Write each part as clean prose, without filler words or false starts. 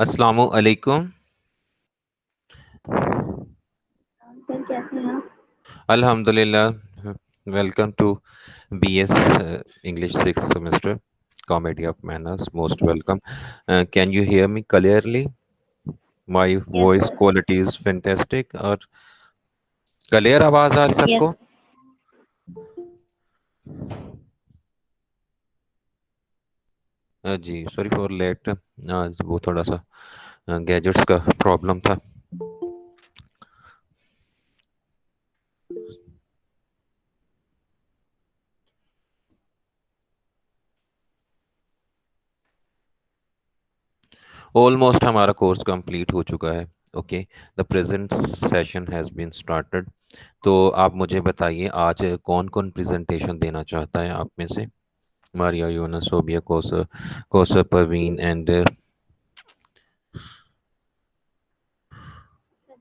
السلام علیکم. سر کیسے ہیں آپ؟ الحمدللہ. Welcome to B S English 6th semester comedy of manners. Most welcome. Can you hear me clearly? My yes voice sir. quality is fantastic. اور clear آواز آ رہی سب کو؟ یس جی سوری فار لیٹ. وہ تھوڑا سا گیجٹس کا پرابلم تھا. آلموسٹ ہمارا کورس کمپلیٹ ہو چکا ہے. Okay, the present session has been started. تو آپ مجھے بتائیے آج کون کون پریزنٹیشن دینا چاہتا ہے آپ میں سے؟ ماریا, یونس, صوبیہ, کوثر, پروین اینڈ سر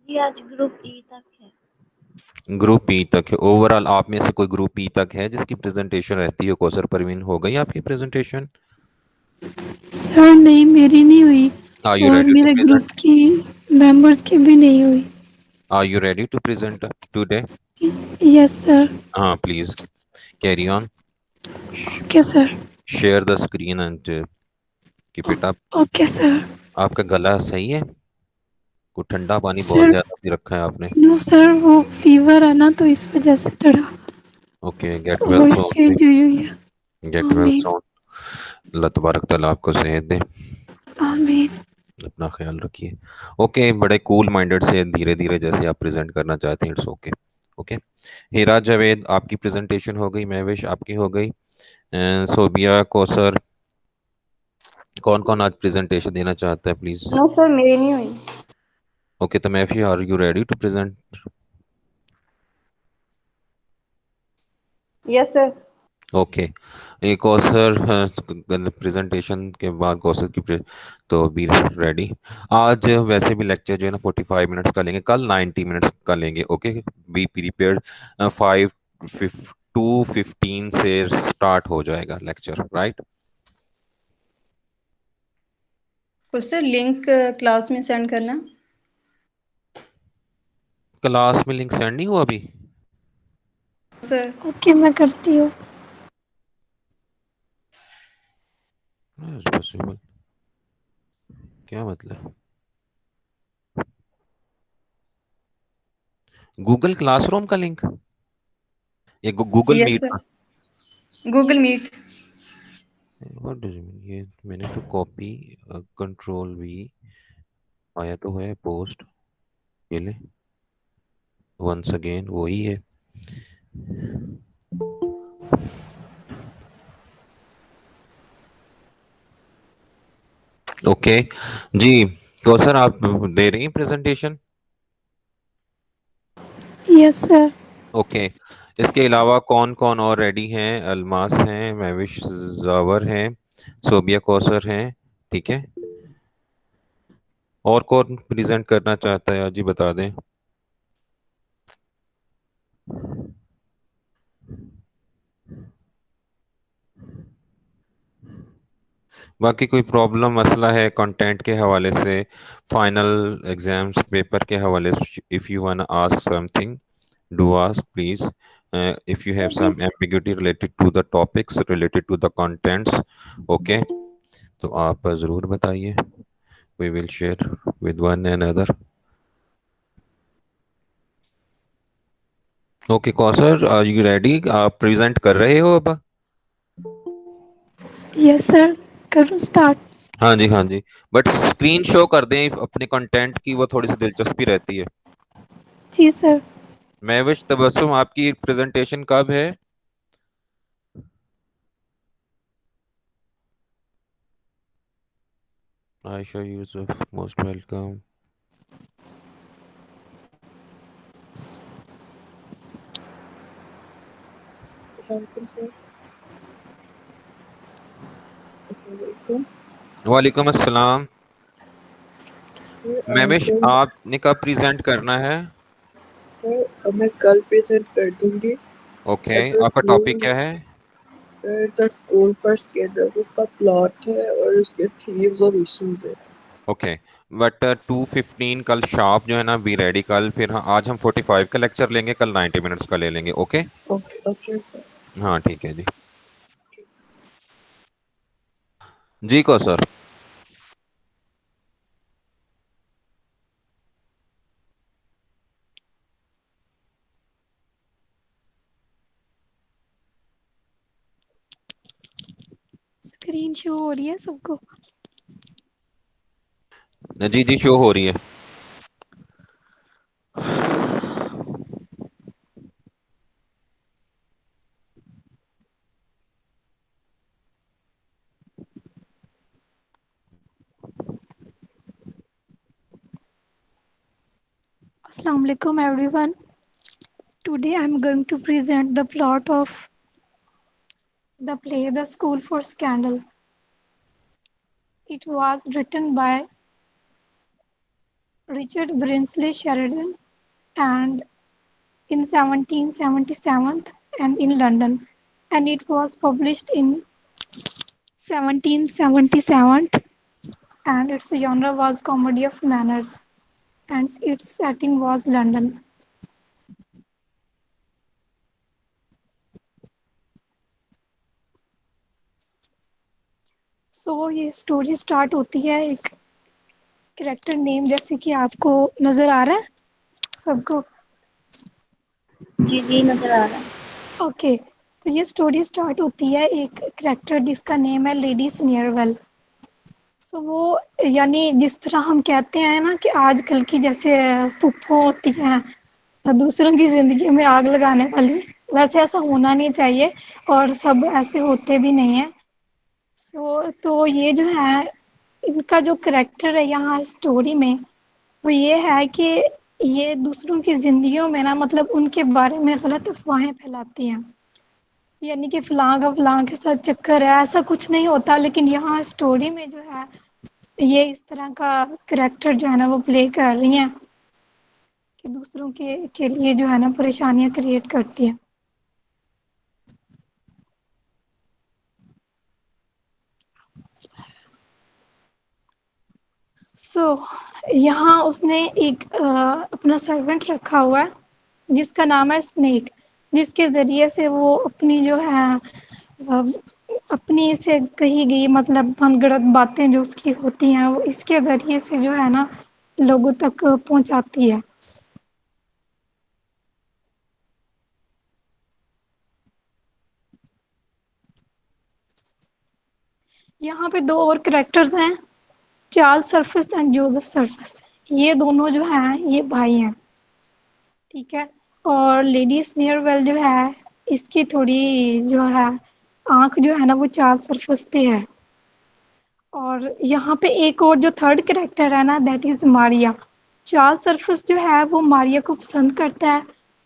جی آج گروپ ای تک ہے. گروپ ای تک ہے. اوور آل آپ میں سے کوئی گروپ ای تک ہے جس کی پریزنٹیشن رہتی ہے؟ کوثر, پروین, ہو گئی آپ کی پریزنٹیشن؟ سر نہیں, میری نہیں ہوئی آر یو اور ریڈی ٹو میرے پریزنٹ؟ گروپ کی ممبرس کی بھی نہیں ہوئی. Are you ready to present today? Yes sir. ہاں please carry on. Okay sir. Share the screen and keep it up. Okay sir. آپ کا گلا صحیح ہے؟ کوئی ٹھنڈا پانی بہت سر زیادہ پی رکھا ہے آپ نے؟ نو سر, وہ فیور ہے نا تو اس وجہ سے تھوڑا اوکے, گیٹ ویل وائس سون. چینج ہوئی ہوئی ہے. گیٹ ویل آمین سون. اللہ تبارک تعالیٰ آپ کو صحت دے. آمین. اپنا خیال رکھیے. اوکے, بڑے کول مائنڈڈ سے دھیرے دھیرے جیسے آپ پریزنٹ کرنا چاہتے ہیں, اٹس اوکے. اوکے, ہیرا, جاوید آپ کی پریزنٹیشن ہو گئی. مہوش آپ کی ہو گئی. صوبیہ, کوثر, کون کون آج پریزنٹیشن دینا چاہتا ہے پلیز؟ نو سر میری نہیں ہوئی. اوکے, تو Mahwish, are you ready to present? Yes sir. Okay, ایک کوثر پریزنٹیشن کے بعد کوثر کی تو بی ریڈی. آج ویسے بھی لیکچر جو ہے نا 45 منٹس کا لیں گے, کل 90 منٹس کا لیں گے. Okay, be prepared. 2:15 سے اسٹارٹ ہو جائے گا لیکچر, رائٹ؟ کچھ سر لنک کلاس میں سینڈ کرنا. کلاس میں لنک سینڈ نہیں ہوا ابھی؟ سر اوکے میں کرتی ہوں. پاسبل, کیا مطلب؟ گوگل کلاس روم کا لنک یا گوگل یس میٹ سر, کا؟ Google meet. What does it mean? یہ میں نے تو کاپی کنٹرول بھی آیا تو ہے پوسٹ. یہ لے ونس اگین وہی ہے. اوکے جی, تو سر آپ دے رہی ہیں پریزنٹیشن؟ یس سر. اوکے, اس کے علاوہ کون کون اور ریڈی ہیں؟ الماس ہیں, مہوش زاور ہیں, صوبیہ کوثر ہیں, ٹھیک ہے. اور کون پریزنٹ کرنا چاہتا ہے؟ آج ہی بتا دیں. باقی کوئی پرابلم مسئلہ ہے کنٹینٹ کے حوالے سے, فائنل ایگزامس پیپر کے حوالے سے, if you want ask something do ask please. if you have some ambiguity related to the topics, related to the contents, okay, تو آپ ضرور بتائیے. we will share with one another. Okay Kausar, are you ready? آپ present کر رہے ہو اب؟ یس سر, کروں start? ہاں جی ہاں جی, بٹ اسکرین شو کر دیں اپنے کنٹینٹ کی, وہ تھوڑی سی دلچسپی رہتی ہے. جی سر. مہوش, تبسم, آپ کی پریزنٹیشن کب ہے؟ عائشہ یوسف, موسٹ ویلکم. السلام علیکم سر. السلام علیکم وعلیکم السلام. سر. مہوش, آپ نے کب پریزنٹ کرنا ہے؟ سر میں کل پریزنٹ کر دوں گی. اوکے, آپ کا ٹاپک کیا ہے؟ سر دا اسکول فار اسکینڈلز اس کا پلاٹ ہے اور اس کے تھیمز اور ایشوز ہیں. اوکے بٹ 2:15 کل شارپ جو ہے نا بی ریڈی. کل پھر آج ہم 45 کا لیکچر لیں گے, کل 90 منٹس کا لے لیں گے. Okay okay sir. ہاں ٹھیک ہے جی. جی کو سر. اسکرین شو ہو رہی ہے سب کو؟ جی جی شو ہو رہی ہے. Assalamu alaikum everyone. Today I am going to present the plot of the play The School for Scandal. It was written by Richard Brinsley Sheridan and in 1777 and in London, and it was published in 1777, and its genre was comedy of manners and its setting was London. سو یہ story start ہوتی ہے ایک character نیم جیسے کہ آپ کو نظر آ رہا ہے سب کو. جی جی نظر آ رہا ہے. اوکے تو یہ اسٹوری اسٹارٹ ہوتی ہے ایک کریکٹر جس کا نیم ہے لیڈی سنیئرویل. سو وہ یعنی جس طرح ہم کہتے ہیں نا کہ آج کل کی جیسے پھپھو ہوتی ہیں دوسروں کی زندگی میں آگ لگانے والی, ویسے ایسا ہونا نہیں چاہیے اور سب ایسے ہوتے بھی نہیں ہیں. تو یہ جو ہے ان کا جو کریکٹر ہے یہاں اسٹوری میں وہ یہ ہے کہ یہ دوسروں کی زندگیوں میں نا مطلب ان کے بارے میں غلط افواہیں پھیلاتی ہیں, یعنی کہ فلاں کا فلاں کے ساتھ چکر ہے. ایسا کچھ نہیں ہوتا, لیکن یہاں اسٹوری میں جو ہے یہ اس طرح کا کریکٹر جو ہے نا وہ پلے کر رہی ہیں کہ دوسروں کے لیے جو ہے نا پریشانیاں کریٹ کرتی ہیں. یہاں اس نے ایک اپنا سرونٹ رکھا ہوا ہے جس کا نام ہے اسنیک, جس کے ذریعے سے وہ اپنی جو ہے اپنی سے کہی گئی مطلب من گڑت باتیں جو اس کی ہوتی ہیں وہ اس کے ذریعے سے جو ہے نا لوگوں تک پہنچاتی ہے. یہاں پہ دو اور کریکٹرز ہیں, Charles surface and Joseph surface. یہ دونوں جو ہیں یہ بھائی ہیں, ٹھیک ہے. اور لیڈی سنیئرویل جو ہے اس کی تھوڑی جو ہے آنکھ جو ہے نا وہ چارلس سرفس پہ ہے. اور یہاں پہ ایک اور جو تھرڈ کریکٹر ہے نا that is Maria. Charles surface جو ہے وہ ماریا کو پسند کرتا ہے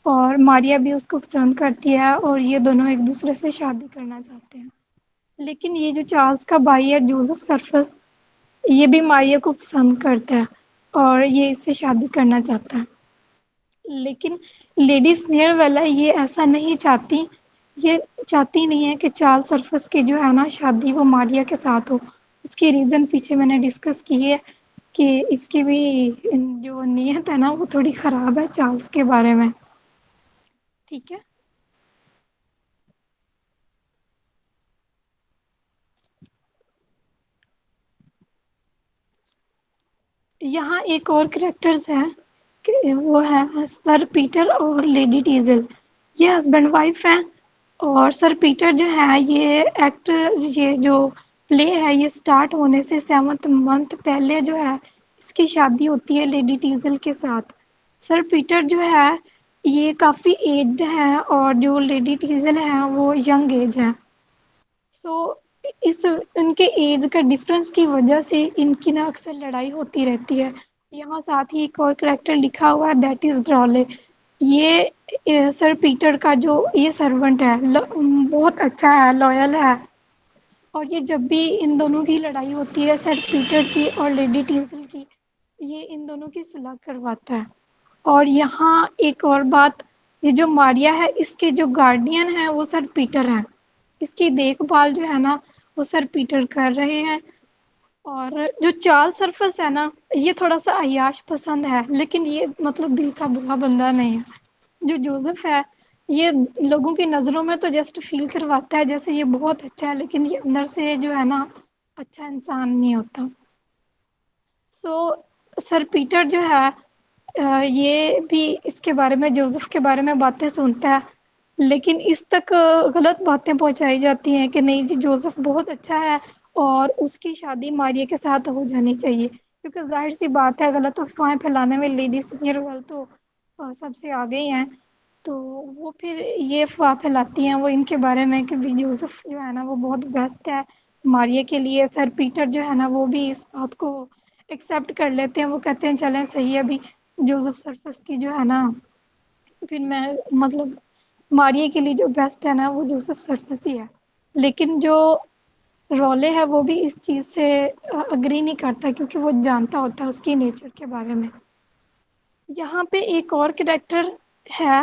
اور ماریا بھی اس کو پسند کرتی ہے اور یہ دونوں ایک دوسرے سے شادی کرنا چاہتے ہیں. لیکن یہ جو چارلس کا بھائی ہے جوزف سرفس یہ بھی ماریا کو پسند کرتا ہے اور یہ اس سے شادی کرنا چاہتا ہے. لیکن لیڈی سنیئرویل ہے یہ ایسا نہیں چاہتی, یہ چاہتی نہیں ہے کہ چارلس سرفس کی جو ہے نا شادی وہ ماریا کے ساتھ ہو. اس کی ریزن پیچھے میں نے ڈسکس کی ہے کہ اس کی بھی جو نیت ہے نا وہ تھوڑی خراب ہے چارلس کے بارے میں, ٹھیک ہے. یہاں ایک اور کریکٹرز ہیں کہ وہ ہے سر پیٹر اور لیڈی ٹیزل. یہ ہسبینڈ وائف ہیں اور سر پیٹر جو ہے یہ جو پلے ہے یہ سٹارٹ ہونے سے 7 منتھ پہلے جو ہے اس کی شادی ہوتی ہے لیڈی ٹیزل کے ساتھ. سر پیٹر جو ہے یہ کافی ایجڈ ہے اور جو لیڈی ٹیزل ہیں وہ ینگ ایج ہے. ان کے ایج کا ڈفرنس کی وجہ سے ان کی نا اکثر لڑائی ہوتی رہتی ہے. یہاں ساتھ ہی ایک اور کریکٹر لکھا ہوا ہے دیٹ از ڈرالے. یہ سر پیٹر کا جو یہ سرونٹ ہے بہت اچھا ہے, لائل ہے, اور یہ جب بھی ان دونوں کی لڑائی ہوتی ہے سر پیٹر کی اور لیڈی ٹیزل کی یہ ان دونوں کی صلح کرواتا ہے. اور یہاں ایک اور بات, یہ جو ماریا ہے اس کے جو گارڈین ہیں وہ سر پیٹر ہیں, اس کی دیکھ بھال جو ہے نا وہ سر پیٹر کر رہے ہیں. اور جو چارلس سرفس ہے نا یہ تھوڑا سا عیاش پسند ہے لیکن یہ مطلب دل کا برا بندہ نہیں ہے. جو جوزف ہے یہ لوگوں کی نظروں میں تو جسٹ فیل کرواتا ہے جیسے یہ بہت اچھا ہے لیکن یہ اندر سے جو ہے نا اچھا انسان نہیں ہوتا. سو سر پیٹر جو ہے یہ بھی اس کے بارے میں جوزف کے بارے میں باتیں سنتا ہے لیکن اس تک غلط باتیں پہنچائی جاتی ہیں کہ نہیں جی جوزف بہت اچھا ہے اور اس کی شادی ماریہ کے ساتھ ہو جانی چاہیے کیونکہ ظاہر سی بات ہے غلط افواہیں پھیلانے میں لیڈیز نیئر تو سب سے آگے ہی ہیں. تو وہ پھر یہ افواہ پھیلاتی ہیں وہ ان کے بارے میں کہ جوزف جو ہے نا وہ بہت بیسٹ ہے ماریہ کے لیے. سر پیٹر جو ہے نا وہ بھی اس بات کو ایکسیپٹ کر لیتے ہیں. وہ کہتے ہیں چلیں صحیح ہے ابھی جوزف سرفس کی جو ہے نا پھر میں مطلب ماریہ کے لیے جو بیسٹ ہے نا وہ جوزف سرفس ہی ہے. لیکن جو رولے ہے وہ بھی اس چیز سے اگری نہیں کرتا کیونکہ وہ جانتا ہوتا ہے اس کی نیچر کے بارے میں. یہاں پہ ایک اور کریکٹر ہے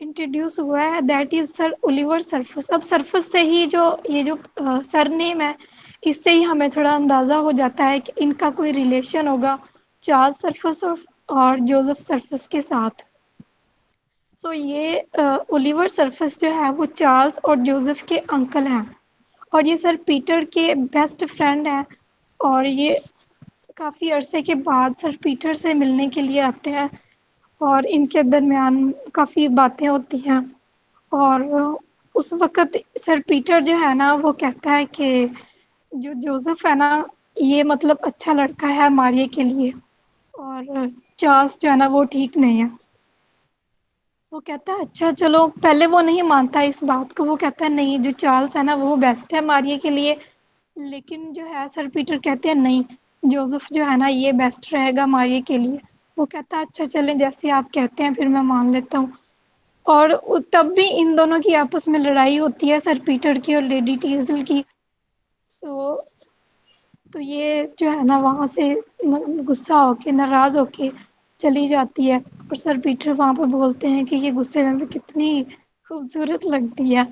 انٹروڈیوس ہوا ہے that is sir Oliver surface. اب سرفس سے ہی جو یہ جو سر نیم ہے اس سے ہی ہمیں تھوڑا اندازہ ہو جاتا ہے کہ ان کا کوئی ریلیشن ہوگا چارلس سرفس اور جوزف سرفس کے ساتھ. سو یہ اولیور سرفس جو ہے وہ چارلس اور جوزف کے انکل ہیں اور یہ سر پیٹر کے بیسٹ فرینڈ ہیں اور یہ کافی عرصے کے بعد سر پیٹر سے ملنے کے لیے آتے ہیں اور ان کے درمیان کافی باتیں ہوتی ہیں. اور اس وقت سر پیٹر جو ہے نا وہ کہتا ہے کہ جو جوزف ہے نا یہ مطلب اچھا لڑکا ہے ماریہ کے لیے اور چارلس جو ہے نا وہ ٹھیک نہیں ہے. وہ کہتا ہے اچھا چلو پہلے وہ نہیں مانتا اس بات کو. وہ کہتا ہے نہیں جو چارلس ہے نا وہ بیسٹ ہے ماریہ کے لیے لیکن جو ہے سر پیٹر کہتے ہیں نہیں جوزف جو ہے نا یہ بیسٹ رہے گا ماریہ کے لیے. وہ کہتا ہے اچھا چلیں جیسے آپ کہتے ہیں پھر میں مان لیتا ہوں. اور تب بھی ان دونوں کی آپس میں لڑائی ہوتی ہے سر پیٹر کی اور لیڈی ٹیزل کی. تو یہ جو ہے نا وہاں سے غصہ ہو کے ناراض ہو کے چلی جاتی ہے اور سر پیٹر وہاں پہ بولتے ہیں کہ یہ غصے میں بھی کتنی خوبصورت لگتی ہے.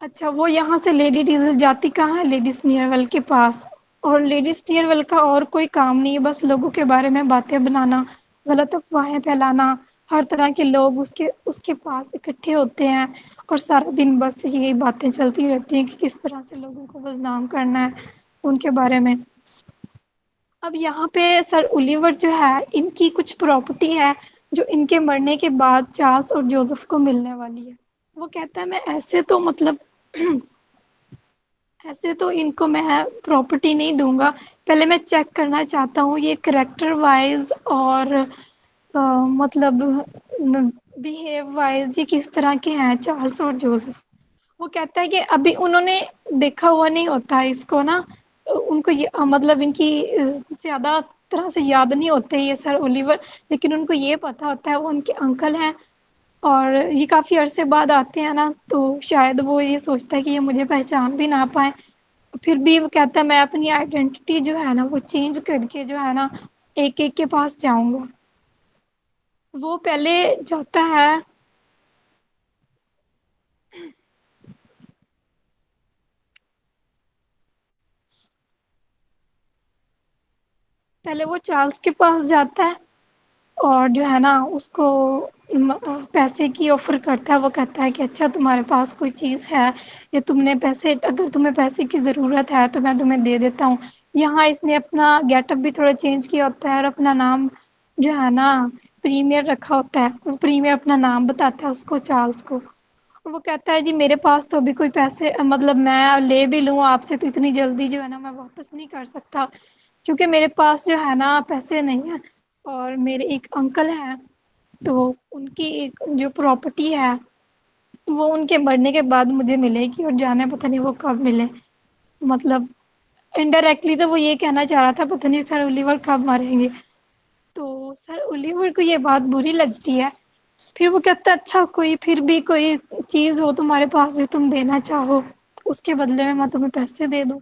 اچھا وہ یہاں سے لیڈی ڈیزل جاتی کہاں ہے لیڈی سنیئر کے پاس اور لیڈی سنیئر کا اور کوئی کام نہیں ہے بس لوگوں کے بارے میں باتیں بنانا غلط افواہیں پھیلانا. ہر طرح کے لوگ اس کے پاس اکٹھے ہوتے ہیں اور سارا دن بس یہی باتیں چلتی رہتی ہیں کہ کس طرح سے لوگوں کو بدنام کرنا ہے ان کے بارے میں. اب یہاں پہ سر اولیور جو ہے ان کی کچھ پراپرٹی ہے جو ان کے مرنے کے بعد چارلس اور جوزف کو ملنے والی ہے. وہ کہتا ہے میں ایسے تو ان کو میں پراپرٹی نہیں دوں گا پہلے میں چیک کرنا چاہتا ہوں یہ کریکٹر وائز اور مطلب بیہیو وائز یہ کس طرح کے ہیں چارلس اور جوزف. وہ کہتا ہے کہ ابھی انہوں نے دیکھا ہوا نہیں ہوتا ہے اس کو نا ان کو مطلب ان کی زیادہ طرح سے یاد نہیں ہوتے یہ سر اولیور لیکن ان کو یہ پتہ ہوتا ہے وہ ان کے انکل ہیں اور یہ کافی عرصے بعد آتے ہیں نا تو شاید وہ یہ سوچتا ہے کہ یہ مجھے پہچان بھی نہ پائیں. پھر بھی وہ کہتا ہے میں اپنی آئیڈینٹی جو ہے نا وہ چینج کر کے جو ہے نا ایک ایک کے پاس جاؤں گا. وہ پہلے جاتا ہے پہلے وہ چارلس کے پاس جاتا ہے اور جو ہے نا اس کو پیسے کی آفر کرتا ہے. وہ کہتا ہے کہ اچھا تمہارے پاس کوئی چیز ہے یا تم نے پیسے اگر تمہیں پیسے کی ضرورت ہے تو میں تمہیں دے دیتا ہوں. یہاں اس نے اپنا گیٹ اپ بھی تھوڑا چینج کیا ہوتا ہے اور اپنا نام جو ہے نا پریمیئر رکھا ہوتا ہے. وہ پریمیئر اپنا نام بتاتا ہے اس کو چارلس کو اور وہ کہتا ہے جی میرے پاس تو ابھی کوئی پیسے مطلب میں لے بھی لوں آپ سے تو اتنی جلدی جو ہے نا میں واپس نہیں کر سکتا کیونکہ میرے پاس جو ہے نا پیسے نہیں ہیں اور میرے ایک انکل ہیں تو ان کی ایک جو پراپرٹی ہے وہ ان کے مرنے کے بعد مجھے ملے گی اور جانے پتہ نہیں وہ کب ملے. مطلب انڈائریکٹلی تو وہ یہ کہنا چاہ رہا تھا پتہ نہیں سر اولیور کب مریں گے. تو سر اولیور کو یہ بات بری لگتی ہے. پھر وہ کہتا ہے اچھا کوئی پھر بھی کوئی چیز ہو تمہارے پاس جو تم دینا چاہو اس کے بدلے میں تمہیں پیسے دے دوں.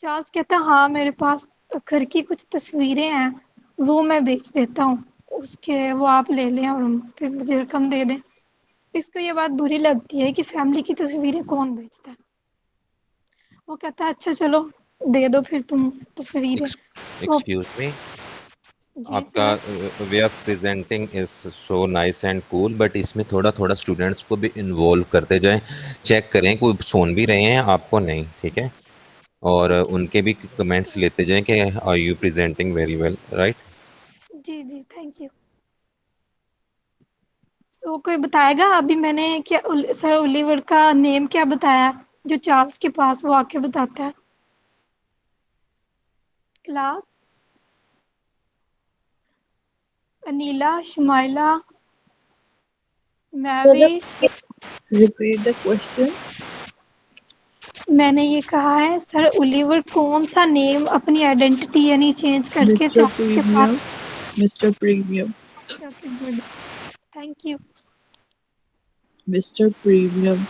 چارلس کہتا ہے ہاں میرے پاس گھر کی کچھ تصویریں ہیں وہ میں بیچ دیتا ہوں اس کے وہ آپ لے لیں اور پھر مجھے رقم دے دیں. اس کو یہ بات بری لگتی ہے کہ فیملی کی تصویریں کون بیچتا ہے. وہ کہتا ہے اچھا چلو دے دو پھر تم تصویریں. تو ایکسکیوز می، جی آپ کا sir. Way of presenting is so nice and cool, but اس میں تھوڑا تھوڑا اسٹوڈینٹس کو بھی انوالو کرتے جائیں، چیک کریں کوئی سن بھی رہے ہیں آپ کو نہیں، ٹھیک ہے، اور ان کے بھی کمنٹس لیتے جائیں کہ are you presenting very well, right. جی جی تھینک یو. سو کوئی بتائے گا ابھی میں نے کیا سر اولیور کا نیم کیا بتایا جو چارلس کے پاس وہ آ کے بتاتا ہے class? Anila, Shumaila, Mehwish. Repeat the question. میں نے یہ کہا ہے سر اولیور کون سا نیم اپنی آئیڈینٹی یعنی چینج کر کے Mr. چارلس کے پاس. Premium. Mr. Premium. Okay good, thank you. Mr. Premium.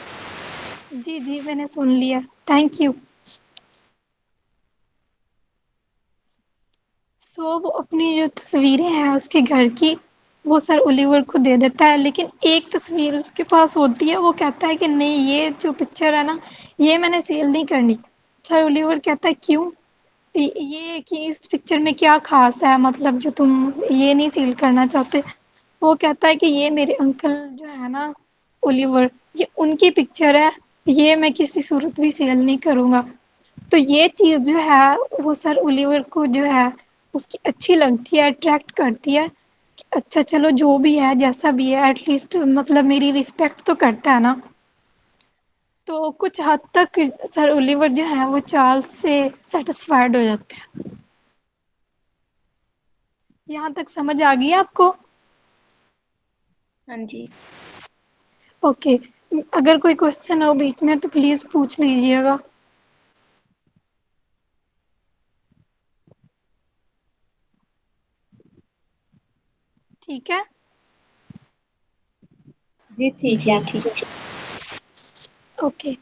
جی جی میں نے سن لیا، تھینک یو. سو وہ اپنی جو تصویریں ہیں اس کے گھر کی وہ سر اولیور کو دے دیتا ہے، لیکن ایک تصویر اس کے پاس ہوتی ہے. وہ کہتا ہے کہ نہیں یہ جو پکچر ہے نا یہ میں نے سیل نہیں کرنی. سر اولیور کہتا ہے کیوں؟ یہ کہ اس پکچر میں کیا خاص ہے مطلب جو تم یہ نہیں سیل کرنا چاہتے. وہ کہتا ہے کہ یہ میرے انکل جو ہے نا اولیور، یہ ان کی پکچر ہے، یہ میں کسی صورت بھی سیل نہیں کروں گا. تو یہ چیز جو ہے وہ سر اولیور کو جو ہے اس کی اچھی لگتی ہے، اٹریکٹ کرتی ہے کہ اچھا چلو جو بھی ہے جیسا بھی ہے ایٹ لیسٹ مطلب میری رسپیکٹ تو کرتا ہے نا. تو کچھ حد تک سر اولیور جو ہے وہ چارلس سے سیٹسفائیڈ ہو جاتے ہیں. یہاں تک سمجھ آ گئی آپ کو؟ ہاں جی. اوکے. اگر کوئی کوشچن ہو بیچ میں تو پلیز پوچھ لیجیے گا. ٹھیک ہے. جی ٹھیک ہے. اوکے.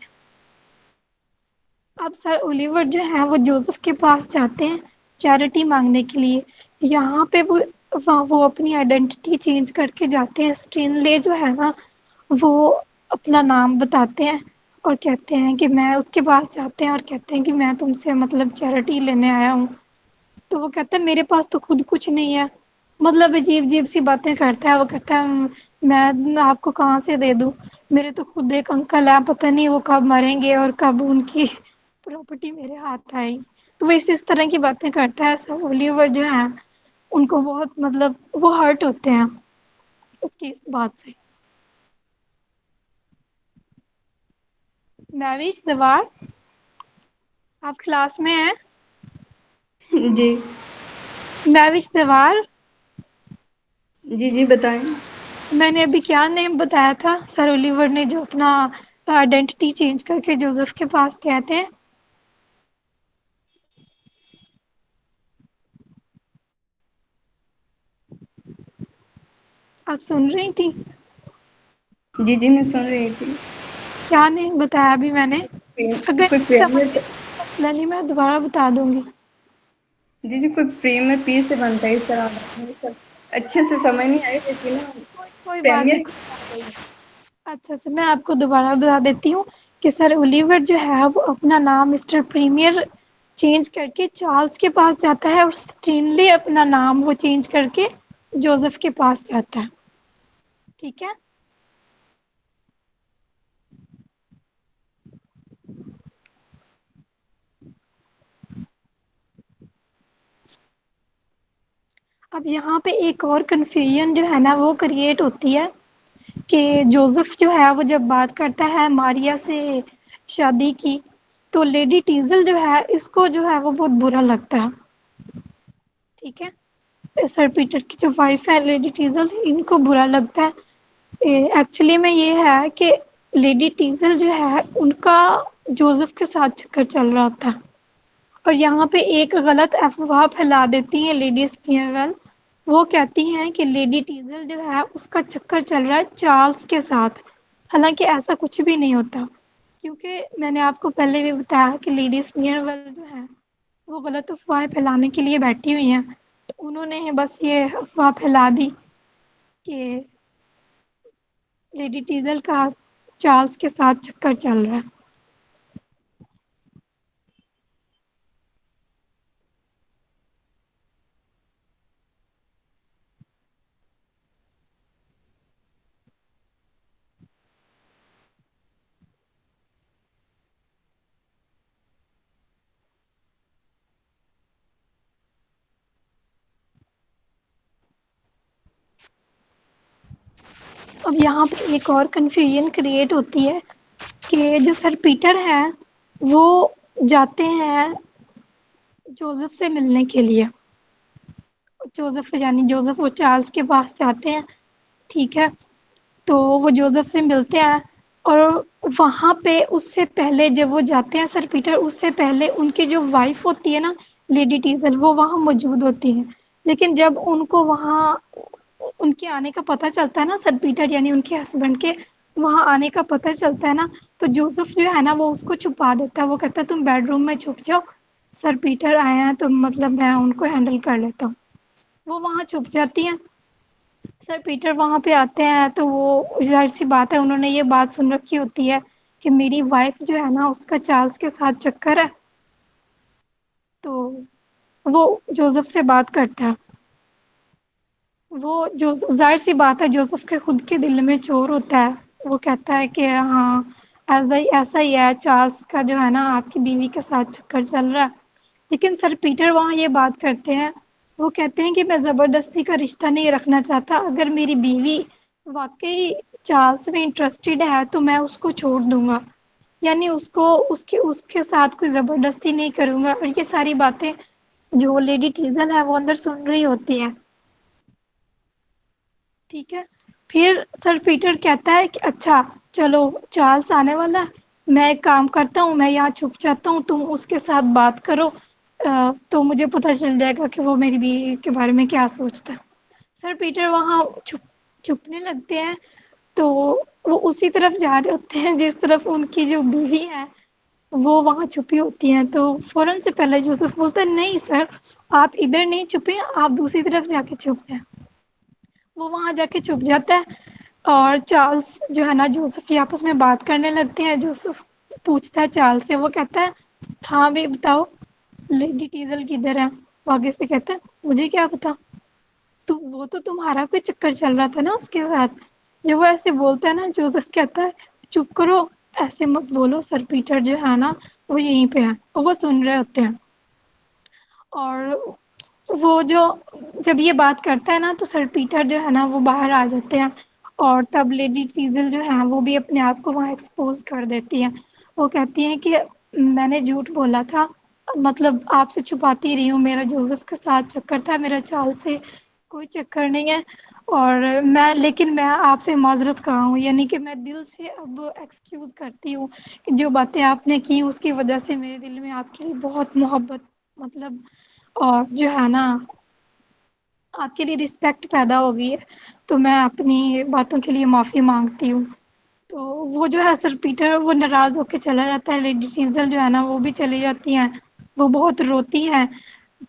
اب سر اولیور جو ہے وہ جوزف کے پاس جاتے ہیں چیریٹی مانگنے کے لیے. یہاں پہ وہ اپنی آئیڈینٹی چینج کر کے جاتے ہیں. اسٹینلے جو ہے نا وہ اپنا نام بتاتے ہیں اور کہتے ہیں کہ میں اس کے پاس جاتے ہیں اور کہتے ہیں کہ میں تم سے مطلب چیریٹی لینے آیا ہوں. تو وہ کہتا ہے میرے پاس تو خود کچھ نہیں ہے، مطلب عجیب عجیب سی باتیں کرتا ہے. وہ کہتا ہے میں آپ کو کہاں سے دے دوں، میرے تو خود ایک انکل ہے، پتہ نہیں وہ کب مریں گے اور کب ان کی پراپرٹی میرے ہاتھ آئی. تو وہ اس طرح کی باتیں کرتا ہے. سر اولیور جو ہے ان کو بہت مطلب وہ ہرٹ ہوتے ہیں اس کی اس بات سے. میوش دوار آپ کلاس میں ہیں؟ جی میوش دوار جی جی بتائیں. میں نے ابھی کیا نیم بتایا تھا سر اولیور نے جو اپنا آئیڈینٹی چینج کر کے جوزف کے پاس گئے تھے؟ آپ سن رہی تھی؟ جی جی میں سن رہی تھی. کیا نہیں بتایا ابھی میں نے؟ اگر کوئی نہیں سمجھ پریمیئر. میں کوئی مسئلہ نہیں میں دوبارہ بتا دوں گی. جی جی کوئی پریمیئر پیس سے بنتا ہے اس طرح سب اچھے سے سمجھ نہیں آئی لیکن نا کوئی بات پریمیئر. نہیں، کوئی بات نہیں. اچھا اچھا میں آپ کو دوبارہ بتا دیتی ہوں کہ سر اولیور جو ہے وہ اپنا نام مسٹر پریمیئر چینج کر کے چارلس کے پاس جاتا ہے اور اسٹینلی اپنا نام وہ چینج کر کے جوزف کے پاس جاتا ہے. ٹھیک ہے. اب یہاں پہ ایک اور کنفیوژن جو ہے نا وہ کریٹ ہوتی ہے کہ جوزف جو ہے وہ جب بات کرتا ہے ماریا سے شادی کی تو لیڈی ٹیزل جو ہے اس کو جو ہے وہ بہت برا لگتا ہے. ٹھیک ہے. سر پیٹر کی جو وائف ہے لیڈی ٹیزل ان کو برا لگتا ہے. ایکچولی میں یہ ہے کہ لیڈی ٹیزل جو ہے ان کا جوزف کے ساتھ چکر چل رہا تھا اور یہاں پہ ایک غلط افواہ پھیلا دیتی ہیں لیڈیز ٹیزل. وہ کہتی ہیں کہ لیڈی ٹیزل جو ہے اس کا چکر چل رہا ہے چارلس کے ساتھ، حالانکہ ایسا کچھ بھی نہیں ہوتا کیونکہ میں نے آپ کو پہلے بھی بتایا کہ لیڈیز نیئر جو ہے وہ غلط افواہیں پھیلانے کے لیے بیٹھی ہوئی ہیں. تو انہوں نے بس یہ افواہ پھیلا دی کہ لیڈی ٹیزل کا چارلز کے ساتھ چکر چل رہا ہے. اب یہاں پہ ایک اور کنفیوژن کریٹ ہوتی ہے کہ جو سر پیٹر ہیں وہ جاتے ہیں جوزف سے ملنے کے لیے. جوزف وہ چارلز کے پاس جاتے ہیں. ٹھیک ہے, تو وہ جوزف سے ملتے ہیں اور وہاں پہ اس سے پہلے جب وہ جاتے ہیں سر پیٹر, اس سے پہلے ان کی جو وائف ہوتی ہے نا لیڈی ٹیزل, وہ وہاں موجود ہوتی ہیں. لیکن جب ان کو وہاں ان کے آنے کا پتہ چلتا ہے نا, سر پیٹر یعنی ان کے ہسبینڈ کے وہاں آنے کا پتہ چلتا ہے نا, تو جوزف جو ہے نا وہ اس کو چھپا دیتا ہے. وہ کہتا ہے تم بیڈ روم میں چھپ جاؤ, سر پیٹر آئے ہیں تو مطلب میں ان کو ہینڈل کر لیتا ہوں. وہ وہاں چھپ جاتی ہیں. سر پیٹر وہاں پہ آتے ہیں تو وہ ظاہر سی بات ہے انہوں نے یہ بات سن رکھی ہوتی ہے کہ میری وائف جو ہے نا اس کا چارلز کے ساتھ چکر ہے. تو وہ جوزف سے بات کرتا ہے. وہ جو ظاہر سی بات ہے جوزف کے خود کے دل میں چور ہوتا ہے. وہ کہتا ہے کہ ہاں ایسا ہی ہے, چارلز کا جو ہے نا آپ کی بیوی کے ساتھ چکر چل رہا ہے. لیکن سر پیٹر وہاں یہ بات کرتے ہیں, وہ کہتے ہیں کہ میں زبردستی کا رشتہ نہیں رکھنا چاہتا. اگر میری بیوی واقعی چارلز میں انٹرسٹیڈ ہے تو میں اس کو چھوڑ دوں گا, یعنی اس کے ساتھ کوئی زبردستی نہیں کروں گا. اور یہ ساری باتیں جو لیڈی ٹیزل ہے وہ اندر سن رہی ہوتی ہے. ٹھیک ہے, پھر سر پیٹر کہتا ہے کہ اچھا چلو چارلز آنے والا ہے, میں ایک کام کرتا ہوں, میں یہاں چھپ جاتا ہوں, تم اس کے ساتھ بات کرو تو مجھے پتہ چل جائے گا کہ وہ میری بیوی کے بارے میں کیا سوچتا ہے. سر پیٹر وہاں چھپنے لگتے ہیں تو وہ اسی طرف جا رہے ہوتے ہیں جس طرف ان کی جو بیوی ہے وہ وہاں چھپی ہوتی ہیں. تو فوراً سے پہلے جوزف بولتا ہے نہیں سر, آپ ادھر نہیں چھپے, آپ دوسری طرف جا کے چھپ ہیں. وہ وہاں جا کے چھپ جاتا ہے اور چارلز جو ہے نا جوزف کی آپس میں بات کرنے لگتے ہیں. جوزف پوچھتا ہے چارلز سے, وہ کہتا ہے ہاں بھی بتاؤ لیڈی ٹیزل کدھر ہے. وہ آگے سے کہتا ہے مجھے کیا پتا, تو وہ تو تمہارا کوئی چکر چل رہا تھا نا اس کے ساتھ. جب وہ ایسے بولتا ہے نا جوزف کہتا ہے چپ کرو, ایسے مت بولو, سر پیٹر جو ہے نا وہ یہیں پہ ہے. اور وہ سن رہے ہوتے ہیں. اور وہ جب یہ بات کرتا ہے نا تو سر پیٹر جو ہے نا وہ باہر آ جاتے ہیں. اور تب لیڈی ٹیزل جو ہے وہ بھی اپنے آپ کو وہاں ایکسپوز کر دیتی ہیں. وہ کہتی ہیں کہ میں نے جھوٹ بولا تھا, مطلب آپ سے چھپاتی رہی ہوں, میرا جوزف کے ساتھ چکر تھا, میرا چارلز سے کوئی چکر نہیں ہے. اور لیکن میں آپ سے معذرت کر رہا ہوں, یعنی کہ میں دل سے اب ایکسکیوز کرتی ہوں کہ جو باتیں آپ نے کی اس کی وجہ سے میرے دل میں آپ کے لیے بہت محبت مطلب اور جو ہے نا آپ کے لیے رسپیکٹ پیدا ہو گئی ہے, تو میں اپنی باتوں کے لیے معافی مانگتی ہوں. تو وہ جو ہے سر پیٹر وہ ناراض ہو کے چلا جاتا ہے. لیڈی ٹیزل جو ہے نا وہ بھی چلی جاتی ہیں, وہ بہت روتی ہیں.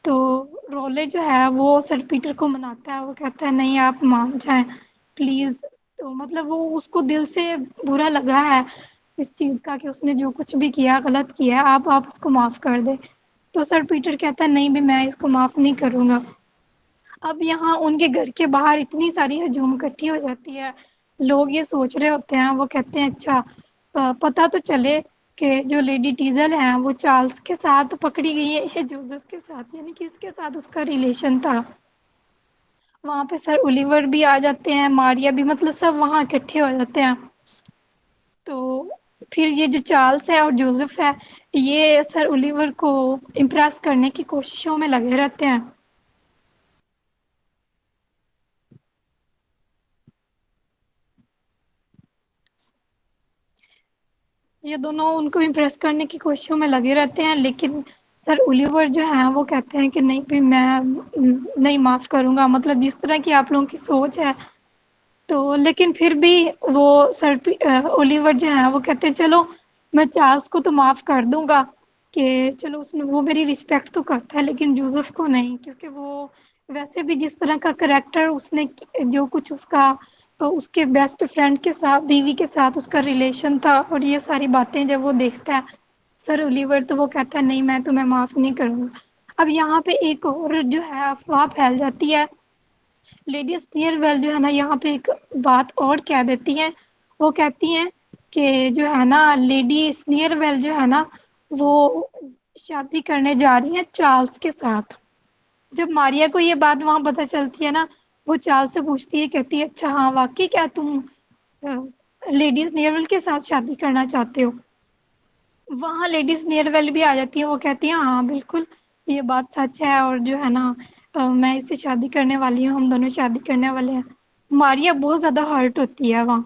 تو رولے جو ہے وہ سر پیٹر کو مناتا ہے, وہ کہتا ہے نہیں آپ مان جائیں پلیز. تو مطلب وہ اس کو دل سے برا لگا ہے اس چیز کا کہ اس نے جو کچھ بھی کیا غلط کیا, آپ اس کو معاف کر دیں. تو سر پیٹر کہتا ہے نہیں بھی میں اس کو معاف نہیں کروں گا. اب یہاں ان کے گھر کے باہر اتنی ساری ہجوم اکٹھی ہو جاتی ہے, لوگ یہ سوچ رہے ہوتے ہیں, وہ کہتے ہیں اچھا پتہ تو چلے کہ جو لیڈی ٹیزل ہیں وہ چارلز کے ساتھ پکڑی گئی ہے یا جوزف کے ساتھ, یعنی کہ اس کے ساتھ اس کا ریلیشن تھا. وہاں پہ سر اولیور بھی آ جاتے ہیں, ماریا بھی, مطلب سب وہاں اکٹھے ہو جاتے ہیں. تو پھر یہ جو چارلز ہے اور جوزف ہے یہ سر اولیور کو امپریس کرنے کی کوششوں میں لگے رہتے ہیں. یہ دونوں ان کو امپریس کرنے کی کوششوں میں لگے رہتے ہیں, لیکن سر اولیور جو ہیں وہ کہتے ہیں کہ نہیں بھی میں نہیں معاف کروں گا, مطلب جس طرح کی آپ لوگوں کی سوچ ہے. تو لیکن پھر بھی وہ اولیور جو ہیں وہ کہتے ہیں چلو میں چارلز کو تو معاف کر دوں گا کہ چلو وہ میری رسپیکٹ تو کرتا ہے, لیکن جوزف کو نہیں, کیونکہ وہ ویسے بھی جس طرح کا کریکٹر اس نے جو کچھ اس کا تو اس کے بیسٹ فرینڈ کے ساتھ، بیوی کے ساتھ اس کا ریلیشن تھا، اور یہ ساری باتیں جب وہ دیکھتا ہے سر اولیور، تو وہ کہتا ہے نہیں میں تمہیں معاف نہیں کروں گا. اب یہاں پہ ایک اور جو ہے افواہ پھیل جاتی ہے. لیڈی اسنیئرویل جو ہے نا یہاں پہ ایک بات اور کہہ دیتی ہیں. وہ کہتی ہیں کہ جو ہے نا لیڈی اسنیئرویل جو ہے نا وہ شادی کرنے جا رہی ہیں چارلز کے ساتھ. جب ماریا کو یہ بات وہاں پتہ چلتی ہے نا، وہ چارلز سے پوچھتی ہے، کہتی ہے اچھا ہاں واقعی کیا تم لیڈیز نیئرویل کے ساتھ شادی کرنا چاہتے ہو؟ وہاں لیڈیز نیئرویل بھی آ جاتی ہیں. وہ کہتی ہیں ہاں بالکل یہ بات سچ ہے، اور جو ہے نا میں اس سے شادی کرنے والی ہوں، ہم دونوں شادی کرنے والے ہیں. ماریا بہت زیادہ ہرٹ ہوتی ہے وہاں.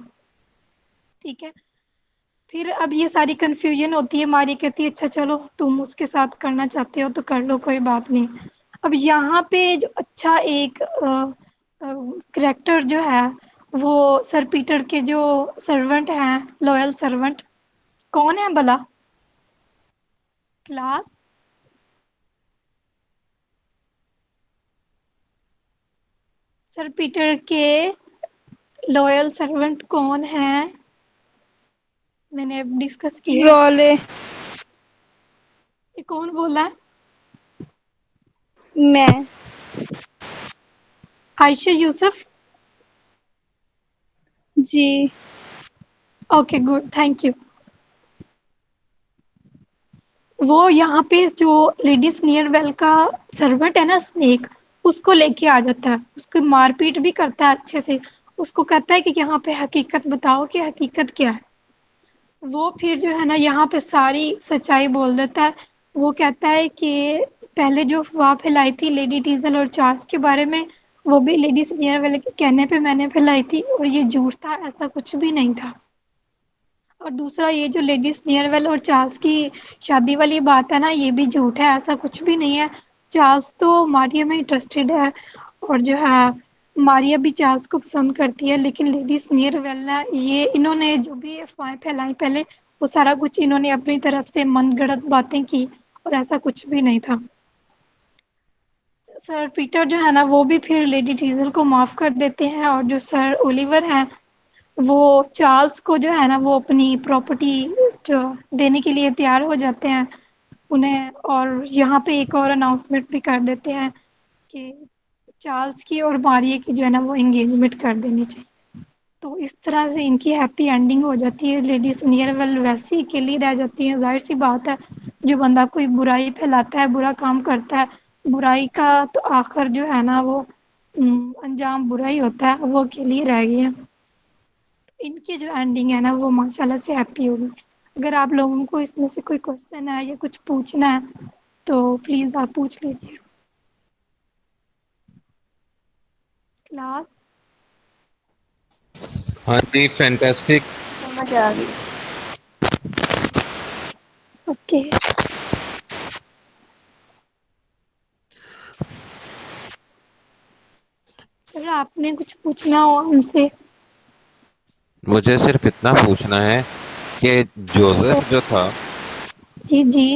ٹھیک ہے، پھر اب یہ ساری کنفیوژن ہوتی ہے. ماریا کہتی ہے اچھا چلو تم اس کے ساتھ کرنا چاہتے ہو تو کر لو، کوئی بات نہیں. اب یہاں پہ جو اچھا ایک کریکٹر جو ہے وہ سر پیٹر کے جو سرونٹ ہیں، لوئل سرونٹ، کون ہے بلا؟ کلاس سر پیٹر کے لوئل سرونٹ کون ہیں؟ میں نے اب ڈسکس کیا. رولے. یہ کون بولا ہے؟ میں. عائشہ یوسف. جی. Okay good, thank you. وہ یہاں پہ جو لیڈیز نیئر ویل کا سرونٹ ہے نا اسنیک، اس کو لے کے آ جاتا ہے. اس کو مار پیٹ بھی کرتا ہے اچھے سے. اس کو کہتا ہے کہ یہاں پہ حقیقت بتاؤ کہ حقیقت کیا ہے. وہ پھر جو ہے نا یہاں پہ ساری سچائی بول دیتا ہے. وہ کہتا ہے کہ پہلے جو افواہ پھیلائی تھی لیڈی ڈیزل اور چارلز کے بارے میں، وہ بھی لیڈیز نیئر ویل کے کہنے پہ میں نے پھیلائی تھی، اور یہ جھوٹ تھا، ایسا کچھ بھی نہیں تھا. اور دوسرا یہ جو لیڈیز نیئر ویل اور چارلز کی شادی والی بات ہے نا، یہ بھی جھوٹ ہے، ایسا کچھ بھی نہیں ہے. چارلز تو ماریا میں انٹرسٹڈ ہے، اور جو ہے ماریا بھی چارلز کو پسند کرتی ہے. لیکن لیڈیز نیئر ویل ہے، یہ انہوں نے جو بھی افواہیں پھیلائی پہلے، وہ سارا کچھ انہوں نے اپنی طرف سے من گڑت باتیں کی، اور ایسا کچھ بھی نہیں تھا. سر پیٹر جو ہے نا وہ بھی پھر لیڈی ڈیزل کو معاف کر دیتے ہیں، اور جو سر اولیور ہیں وہ چارلز کو جو ہے نا وہ اپنی پراپرٹی جو دینے کے لیے تیار ہو جاتے ہیں انہیں. اور یہاں پہ ایک اور اناؤنسمنٹ بھی کر دیتے ہیں کہ چارلز کی اور ماریا کی جو ہے نا وہ انگیجمنٹ کر دینی چاہیے. تو اس طرح سے ان کی ہیپی اینڈنگ ہو جاتی ہے. لیڈیز نیئر ویل ویسے ہی اکیلی رہ جاتی ہیں. ظاہر سی بات ہے، جو بندہ کوئی برائی پھیلاتا ہے، برا کام کرتا ہے، برائی کا تو آخر جو ہے نا وہ انجام برا ہی ہوتا ہے. وہ اکیلی رہ گئی ہے. ان کی جو اینڈنگ ہے نا وہ ماشاءاللہ سے ہیپی ہوگی. اگر آپ لوگوں کو اس میں سے کوئی کوشچن ہے یا کچھ پوچھنا ہے تو پلیز آپ پوچھ لیجیے. کلاس ہاں جی، فینٹاسٹک. سمجھ آ گئی. اوکے. چلو آپ نے کچھ پوچھنا ہو ہم سے. مجھے صرف اتنا پوچھنا ہے کہ جوزف جو تھا، جی جی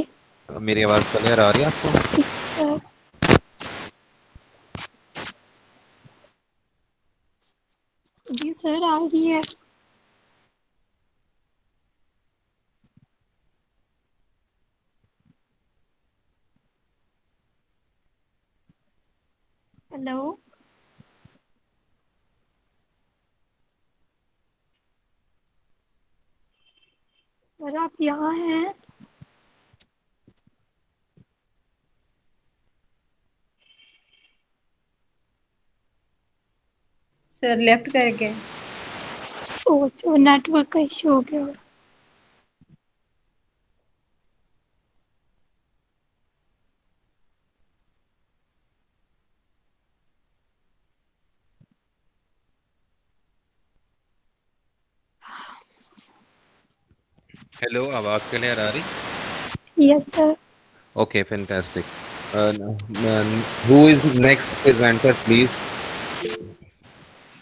میری آواز کلیئر آ رہی ہے آپ کو؟ سر. جی سر آ رہی ہے. ہیلو. سر آپ یہاں ہیں؟ سر لیفٹ کر کے. او نیٹ ورک کا ایشو ہو گیا. ہیلو، آواز کلیئر آ رہی؟ Yes sir. Okay, fantastic. Who is next presenter please?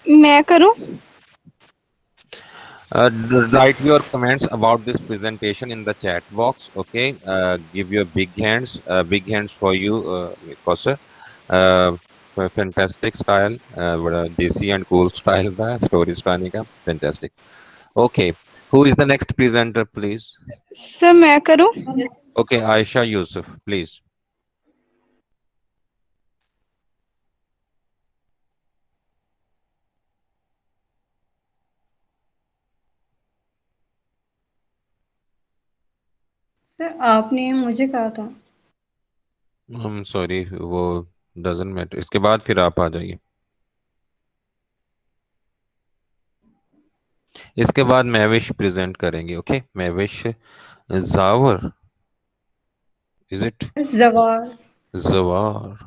میں کروں؟ Write your comments about this presentation in the chat box. Okay, give your big hands for you, Kosa. fantastic style, बड़ा देसी and cool style था story सुनाने का, fantastic. Okay, who is the next presenter, please? Sir मैं करूं? Okay, Aisha Yusuf, please. Sir आपने मुझे कहा था। I'm sorry, वो doesn't matter. इसके बाद फिर आप आ जाइए. इसके बाद महविश प्रेजेंट करेंगे. Okay, Mahwish Jawar, is it? Jawar. Jawar.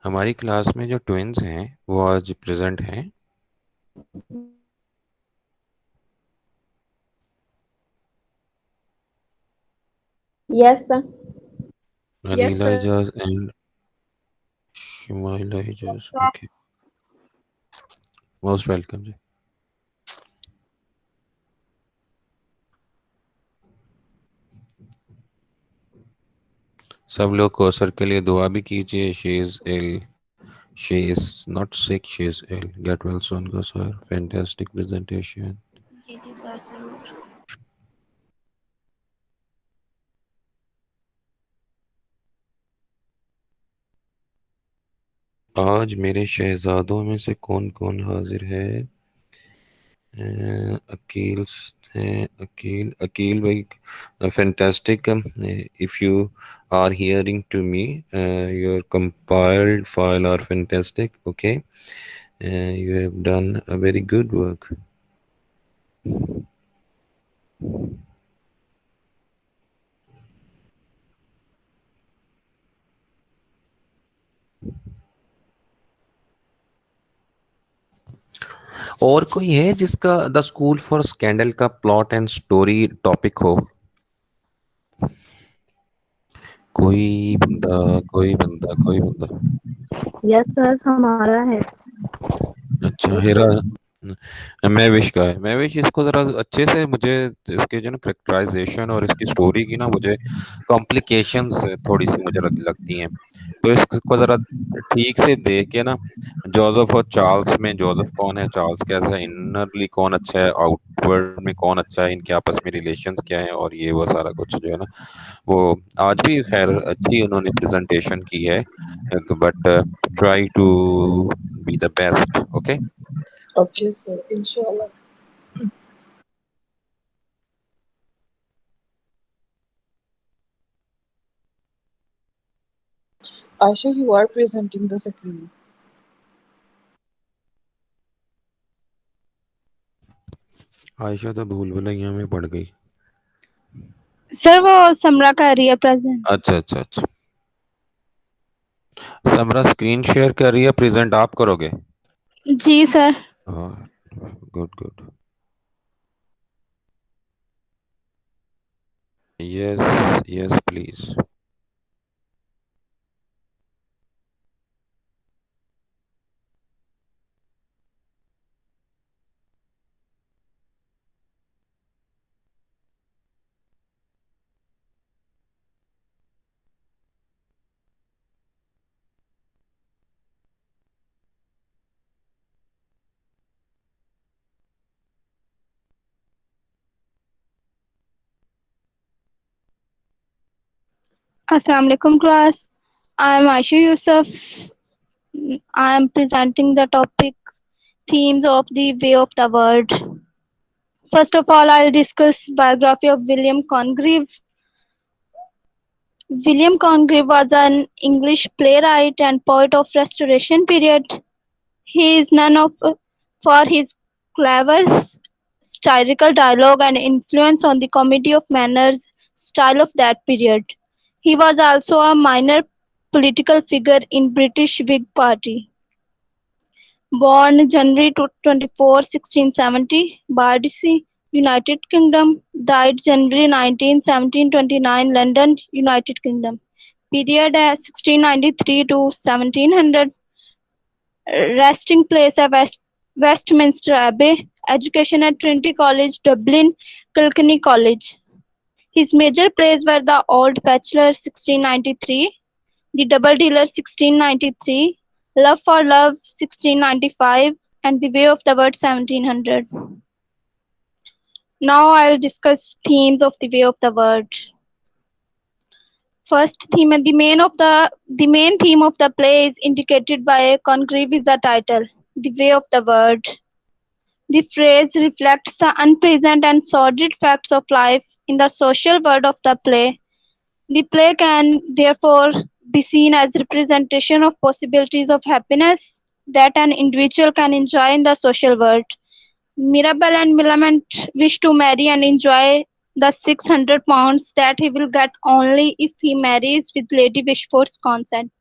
हमारी क्लास में जो ट्विंस हैं वो आज प्रेजेंट हैं. Yes, sir. Anila Ijaz and Shumaila Ijaz. Okay, most welcome जी. सब लोग कौसर के लिए दुआ भी कीजिए. She is ill, she is not sick, she is ill. Get well soon, Kosar. Fantastic presentation. Ji ji sir जरूर. आज मेरे शहजादों में से कौन कौन हाजिर है? अकील है. अकील, अकील भाई, fantastic. If you are hearing to me, your compiled file are fantastic. Okay, you have done a very good work. और कोई है जिसका द स्कूल फॉर स्कैंडल का प्लॉट एंड स्टोरी टॉपिक हो? कोई बंदा, कोई बंदा, कोई बंदा. Yes, sir. हमारा है. अच्छा, Yes, हेरा. sir. मैं विश का है. मैं विश, इसको जरा अच्छे से मुझे इसके जो ना करेक्टराइजेशन और इसकी स्टोरी की ना मुझे कॉम्प्लिकेशंस थोड़ी सी मुझे लगती हैं. तो इसको जरा ठीक से देख के ना, जोसेफ और चार्ल्स में जोसेफ कौन है, चार्ल्स कैसा है, इनरली कौन अच्छा है, आउटवर्ड में कौन अच्छा है, इनके आपस में रिलेशंस क्या है, और ये वो सारा कुछ जो है ना, वो आज भी खैर अच्छी उन्होंने प्रेजेंटेशन की है. But try to be the best. Okay. Okay, sir. Inshallah. Aisha, you are presenting the screen. Aisha तो भूल भुलैया में पड़ गई. सर वो समरा कर रही है प्रेजेंट. अच्छा अच्छा अच्छा. समरा स्क्रीन शेयर कर रही है, प्रेजेंट आप करोगे? जी सर. Good good. Yes yes please. Assalamu alaikum class. I am Aisha Yusuf. I am presenting the topic themes of the way of the world. First of all, I'll discuss biography of William Congreve. William Congreve was an English playwright and poet of Restoration period. He is known for his clever satirical dialogue and influence on the comedy of manners style of that period. He was also a minor political figure in British Whig Party. Born January 24, 1670, Bardsey, United Kingdom. Died January 19, 1729, London, United Kingdom. Period 1693 to 1700. Resting place at Westminster Abbey, education at Trinity College, Dublin, Kilkenny College. His major plays were The Old Bachelor 1693, The Double Dealer 1693, Love for Love 1695, and The Way of the Word 1700. Now I will discuss themes of The Way of the Word. First theme, and the main theme of the play is indicated by a congreve is the title, The Way of the Word. The phrase reflects the unpleasant and sordid facts of life in the social world of the play. The play can therefore be seen as representation of possibilities of happiness that an individual can enjoy in the social world. Mirabel and Millamant wish to marry and enjoy the £600 that he will get only if he marries with Lady Wishfort's consent.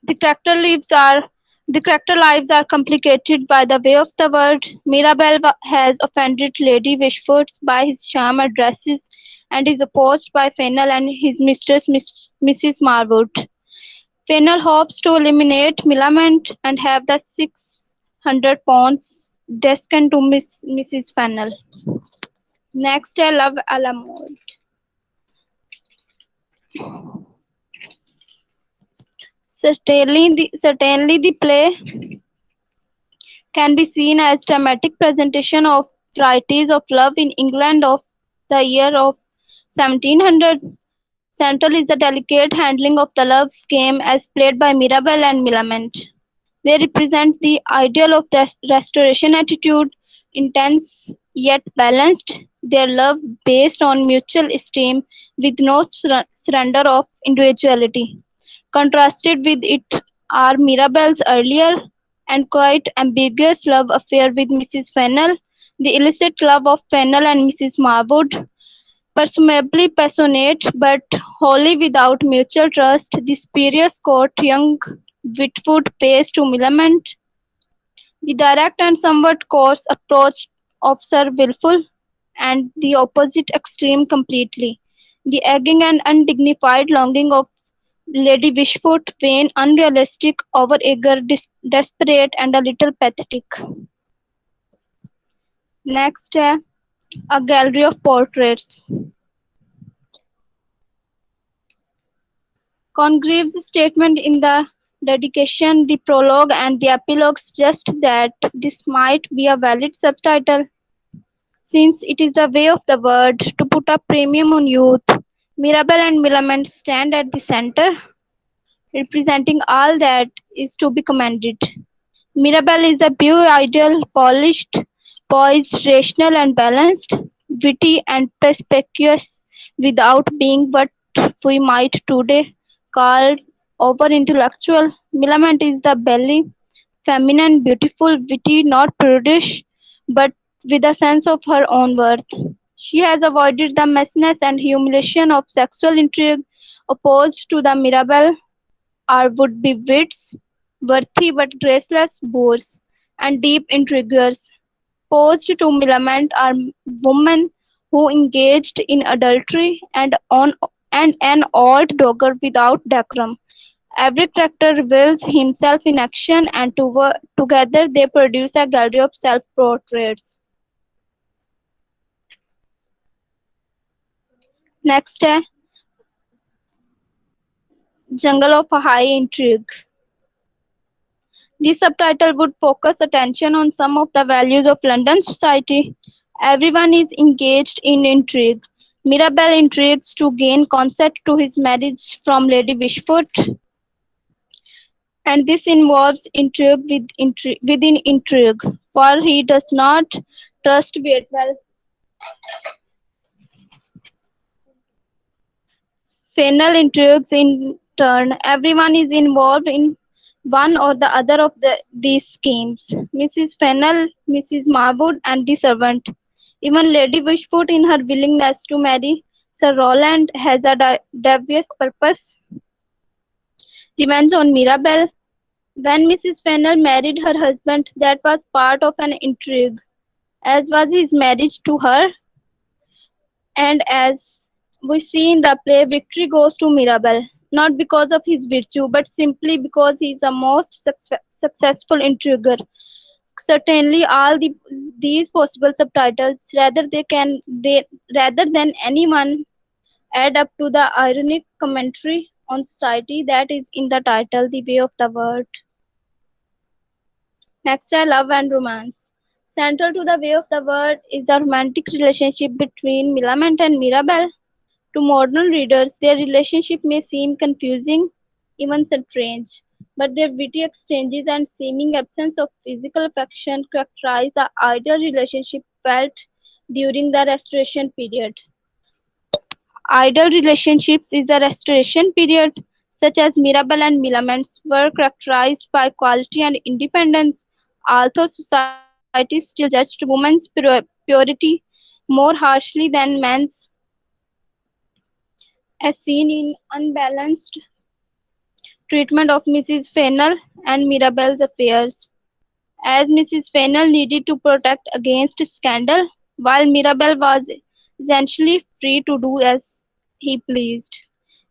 The character lives are complicated by the way of the word. Mirabel has offended Lady Wishfort by his sham addresses and is opposed by Fennel and his mistress Mrs. Marwood. Fennel hopes to eliminate Millamant and have the £600 destined to Mrs. Fennel. Next, I love a la mode. Certainly the play can be seen as dramatic presentation of varieties of love in England of the year of 1700. Central is the delicate handling of the love game as played by Mirabel and Millamant. They represent the ideal of the restoration attitude, intense yet balanced, their love based on mutual esteem with no surrender of individuality. Contrasted with it are Mirabel's earlier and quite ambiguous love affair with Mrs. Fennel, the illicit love of Fennel and Mrs. Marwood, presumably passionate but wholly without mutual trust, the spurious court young Whitwood pays to Millamant. The direct and somewhat coarse approach of Sir Wilful, and the opposite extreme completely. The egging and undignified longing of Lady Wishfort, vain, unrealistic, over-eager, desperate, and a little pathetic. Next, a gallery of portraits. Congreve's statement in the dedication, the prologue, and the epilogue suggest that this might be a valid subtitle, since it is the way of the word to put a premium on youth. Mirabel and Millamant stand at the center, representing all that is to be commended. Mirabel is a pure ideal, polished, poised, rational and balanced, witty and perspicuous without being what we might today call over-intellectual. Millamant is the belly, feminine, beautiful, witty, not prudish, but with a sense of her own worth. She has avoided the messiness and humiliation of sexual intrigue. Opposed to the Mirabel are would-be wits, worthy but graceless boors, and deep intriguers. Opposed to Millamant are women who engaged in adultery and an old dogger without decorum. Every character reveals himself in action, and together they produce a gallery of self-portraits. Next, Jungle of High Intrigue. This subtitle would focus attention on some of the values of London society. Everyone is engaged in intrigue. Mirabel intrigues to gain consent to his marriage from Lady Wishfort, and this involves intrigue within intrigue, for he does not trust Waitwell. Fennel intrigues in turn. Everyone is involved in one or the other of these schemes. Mrs. Fennel, Mrs. Marwood, and the servant. Even Lady Wishfort, in her willingness to marry Sir Roland, has a devious purpose. Revenge on Mirabel. When Mrs. Fennel married her husband, that was part of an intrigue, as was his marriage to her. And as we see in the play, victory goes to Mirabel, not because of his virtue, but simply because he is the most successful intriguer. Certainly, these possible subtitles, rather than anyone, add up to the ironic commentary on society that is in the title, The Way of the World. Next are love and romance. Central to The Way of the World is the romantic relationship between Millamant and Mirabelle. To modern readers, their relationship may seem confusing, even strange, but their witty exchanges and seeming absence of physical affection characterize the ideal relationship felt during the Restoration period. Ideal relationships in the Restoration period, such as Mirabelle and Millamant's, were characterized by equality and independence, although society still judged women's purity more harshly than men's, as seen in unbalanced treatment of Mrs. Fennel and Mirabelle's affairs, as Mrs. Fennel needed to protect against scandal, while Mirabelle was essentially free to do as he pleased.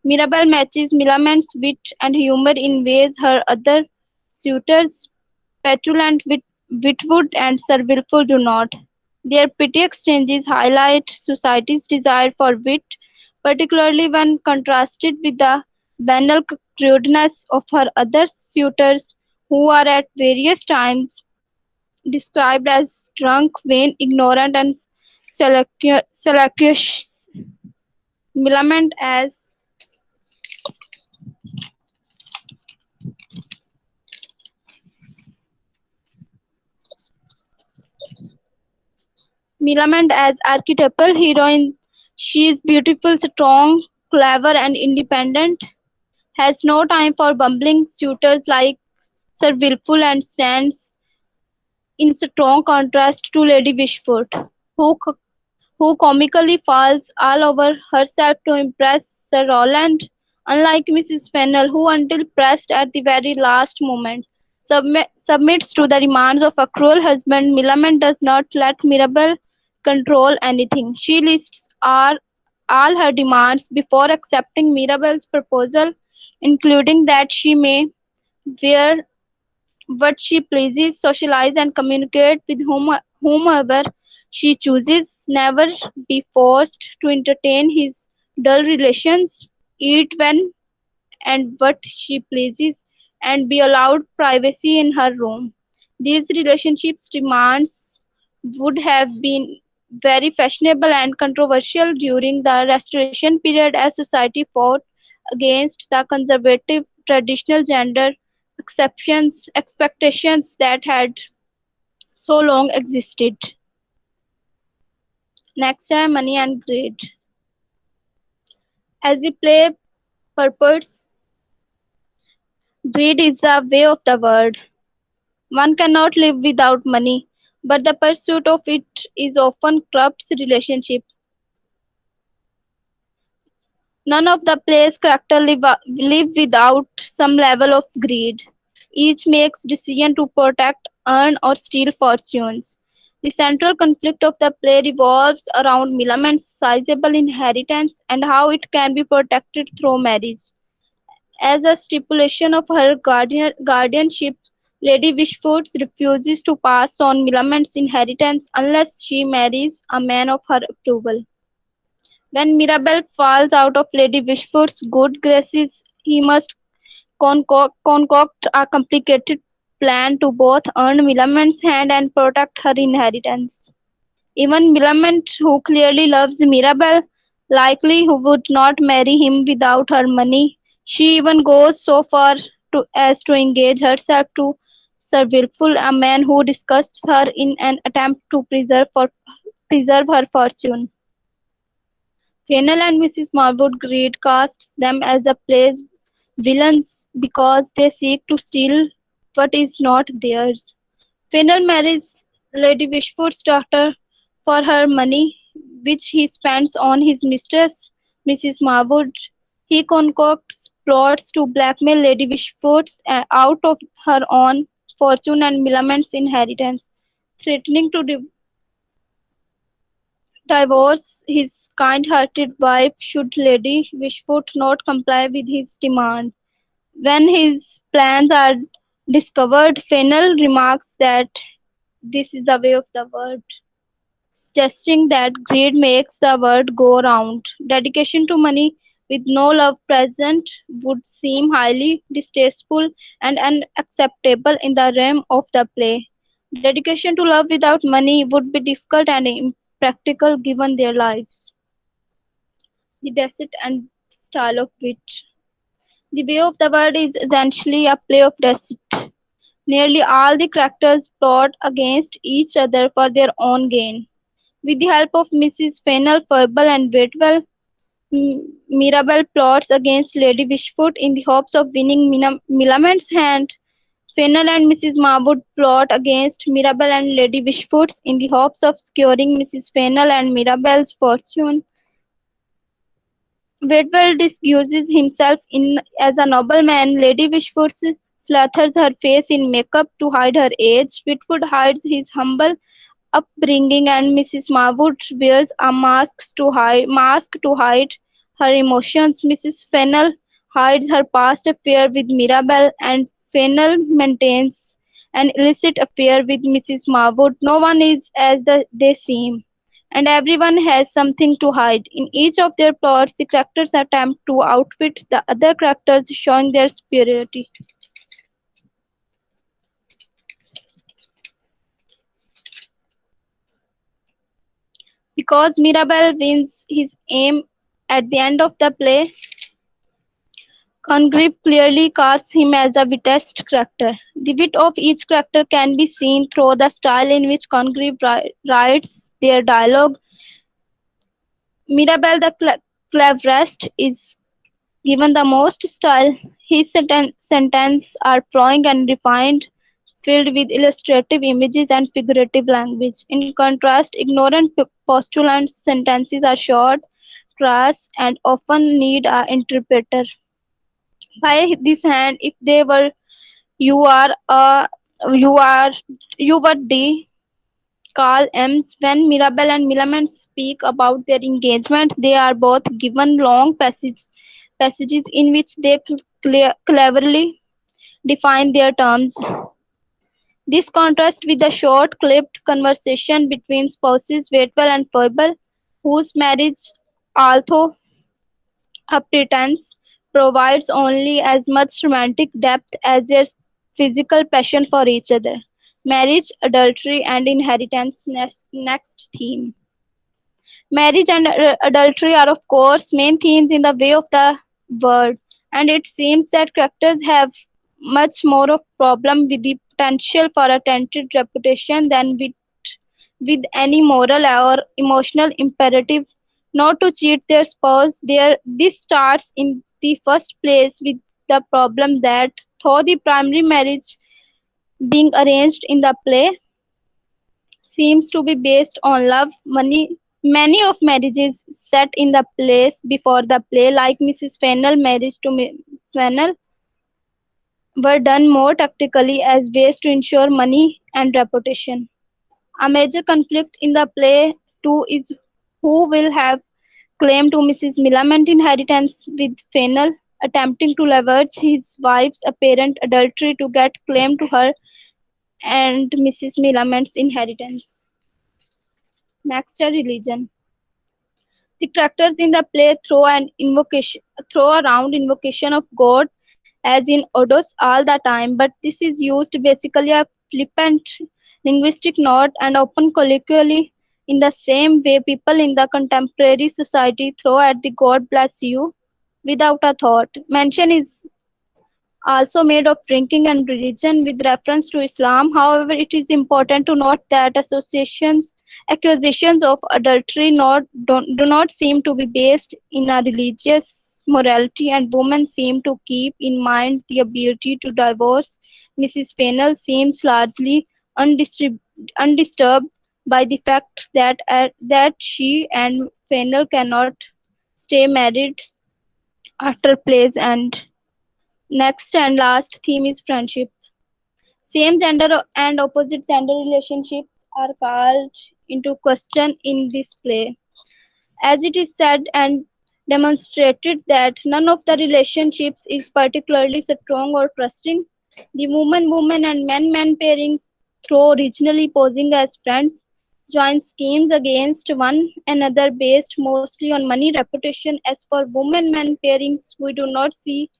Mirabelle matches Millamant's wit and humor in ways her other suitors, petulant Witwoud and Sir Wilfull, do not. Their petty exchanges highlight society's desire for wit, particularly when contrasted with the banal crudeness of her other suitors, who are at various times described as drunk, vain, ignorant, and salacious. Millamant as archetypal heroine, she is beautiful, strong, clever, and independent, has no time for bumbling suitors like Sir Wilfull, and stands in strong contrast to Lady Wishfort, who, who comically falls all over herself to impress Sir Rowland, unlike Mrs. Fennel, who, until pressed at the very last moment, submits to the demands of a cruel husband. Millamant does not let Mirabelle control anything. She lists all her demands before accepting Mirabelle's proposal, including that she may wear what she pleases, socialize, and communicate with whomever she chooses, never be forced to entertain his dull relations, eat when and what she pleases, and be allowed privacy in her room. These relationships demands would have been very fashionable and controversial during the Restoration period as society fought against the conservative traditional gender expectations that had so long existed. Next are money and greed. As the play purports, greed is the way of the world. One cannot live without money, but the pursuit of it is often corrupts relationship. None of the play's characters live without some level of greed. Each makes decision to protect, earn, or steal fortunes. The central conflict of the play revolves around Millamant's sizable inheritance and how it can be protected through marriage. As a stipulation of her guardianship, Lady Wishfort refuses to pass on Millamant's inheritance unless she marries a man of her approval. When Mirabelle falls out of Lady Wishfort's good graces, he must concoct a complicated plan to both earn Millamant's hand and protect her inheritance. Even Millamant, who clearly loves Mirabelle, likely who would not marry him without her money, she even goes so far as to engage herself to Sir Wilfull, a man who disgusts her in an attempt to preserve her fortune. Fennel and Mrs. Marwood Greed casts them as the play's villains because they seek to steal what is not theirs. Fennel marries Lady Wishfort's daughter for her money, which he spends on his mistress, Mrs. Marwood. He concocts plots to blackmail Lady Wishfort out of her own fortune and Millamant's inheritance, threatening to divorce his kind-hearted wife should Lady Wishfort not comply with his demand. When his plans are discovered, Fennel remarks that this is the way of the world, suggesting that greed makes the world go round. Dedication to money with no love present would seem highly distasteful and unacceptable in the realm of the play. Dedication to love without money would be difficult and impractical given their lives. The deceit and style of wit. The way of the world is essentially a play of deceit. Nearly all the characters plot against each other for their own gain. With the help of Mrs. Fennel, Foible, and Waitwell, Mirabelle plots against Lady Wishfort in the hopes of winning Milament's hand. Fennel and Mrs. Marwood plot against Mirabelle and Lady Wishfort in the hopes of securing Mrs. Fennel and Mirabelle's fortune. Waitwell disguises himself as a nobleman. Lady Wishfort slathers her face in makeup to hide her age. Whitford hides his humble upbringing, and Mrs. Marwood wears a mask to hide her emotions. Mrs. Fennel hides her past affair with Mirabelle, and Fennel maintains an illicit affair with Mrs. Marwood. No one is as they seem, and everyone has something to hide. In each of their plots, the characters attempt to outwit the other characters, showing their superiority. Because Mirabelle wins his aim at the end of the play, Congreve clearly casts him as the wettest character. The wit of each character can be seen through the style in which Congreve writes their dialogue. Mirabelle, the cleverest, is given the most style. His sentences are flowing and refined, filled with illustrative images and figurative language. In contrast, ignorant postulants' sentences are short, crass, and often need an interpreter. By this hand, if they were you are you are you were D. Carl Ems. When Mirabelle and Millamant speak about their engagement, they are both given long passages in which they cleverly define their terms. This contrasts with the short clipped conversation between spouses Waitwell and Foible, whose marriage, although a pretense, provides only as much romantic depth as their physical passion for each other. Marriage, adultery, and inheritance. Next theme. Marriage and adultery are, of course, main themes in the way of the world, and it seems that characters have much more of problem with the potential for a tainted reputation than with any moral or emotional imperative not to cheat their spouse. This starts in the first place with the problem that though the primary marriage being arranged in the play seems to be based on love, many of marriages set in the place before the play, like Mrs. Fennel marriage to Fennel, were done more tactically as ways to ensure money and reputation. A major conflict in the play too is who will have claim to Mrs. Millamant's inheritance, with Fennel attempting to leverage his wife's apparent adultery to get claim to her and Mrs. Millamant's inheritance. Next, a religion. The characters in the play throw around invocation of God as in Odos all the time, but this is used basically a flippant linguistic note and often colloquially in the same way people in the contemporary society throw at the God bless you without a thought. Mention is also made of drinking and religion with reference to Islam. However, it is important to note that accusations of adultery do not seem to be based in a religious morality, and women seem to keep in mind the ability to divorce. Mrs. Fennel seems largely undisturbed by the fact that she and Fennel cannot stay married after play's end. Next and last theme is friendship. Same gender and opposite gender relationships are called into question in this play, as it is said and demonstrated that none of the relationships is particularly strong or trusting. The woman-woman and man-man pairings though originally posing as friends, join schemes against one another based mostly on money reputation. As for woman men pairings, we do not see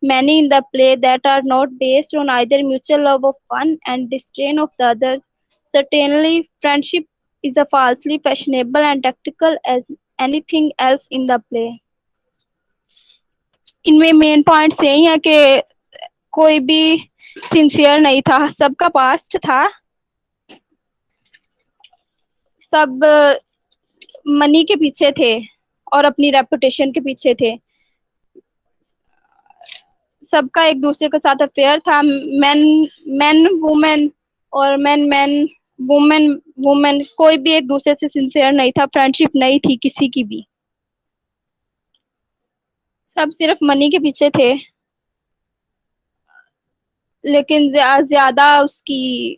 many in the play that are not based on either mutual love of one and disdain of the other. Certainly, friendship is as falsely fashionable and tactical as anything else in the play. इनमें main points यही है कि कोई भी sincere नहीं था, सबका past था, सब मनी के पीछे थे और अपनी रेपुटेशन के पीछे थे, सबका एक दूसरे के साथ अफेयर था, मैन मैन वुमेन और मैन मैन वुमेन वुमेन, कोई भी एक दूसरे से सिंसियर नहीं था, फ्रेंडशिप नहीं थी किसी की भी, सब सिर्फ मनी के पीछे थे, लेकिन ज्यादा उसकी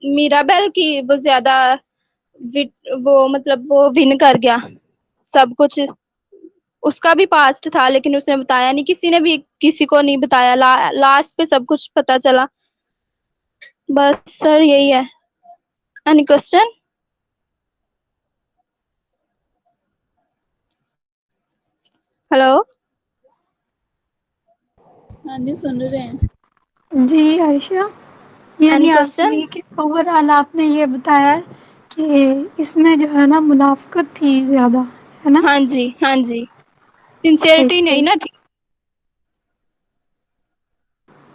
मीराबेल की वो ज्यादा वो मतलब वो विन कर गया सब कुछ, उसका भी पास्ट था लेकिन उसने बताया नहीं, किसी ने भी किसी को नहीं बताया, लास्ट पे सब कुछ पता चला, बस सर यही है। Any question? हेलो? हाँ जी, सुन रहे हैं। जी आयशा, यानी एनी आपने क्वेश्चन? कि ओवरऑल आपने ये बताया कि इसमें जो है ना मुनाफकत थी ज़्यादा, है ना? हाँ जी, हाँ जी, सही सिंसियरिटी नहीं सही ना थी।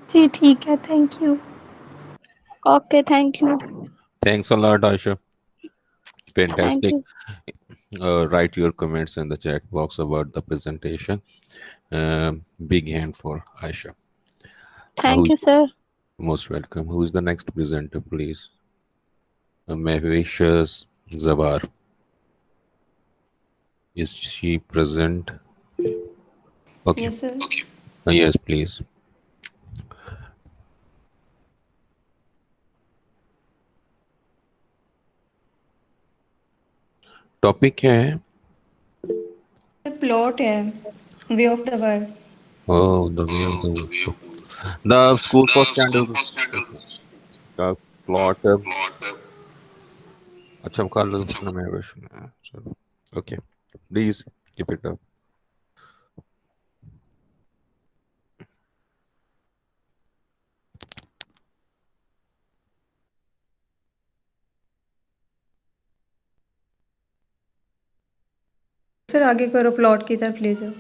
जी ठीक है, thank you. Okay, thank you. Thanks a lot, Aisha. Thank Fantastic. You. Write your comments in the chat box about the presentation. Big hand for Aisha. Thank you Who's sir. most welcome? Who is the next presenter, please? Mehvish's Zabar. Is she present? Okay. Yes sir. Yes, please. Topic क्या है? Plot है, way of the world. Oh, the way of the school for standards का plot है. अच्छा कर लो उसने मैं version. चलो. Okay. Please keep it up. Sir आगे करो, प्लॉट की तरफ ले जाओ।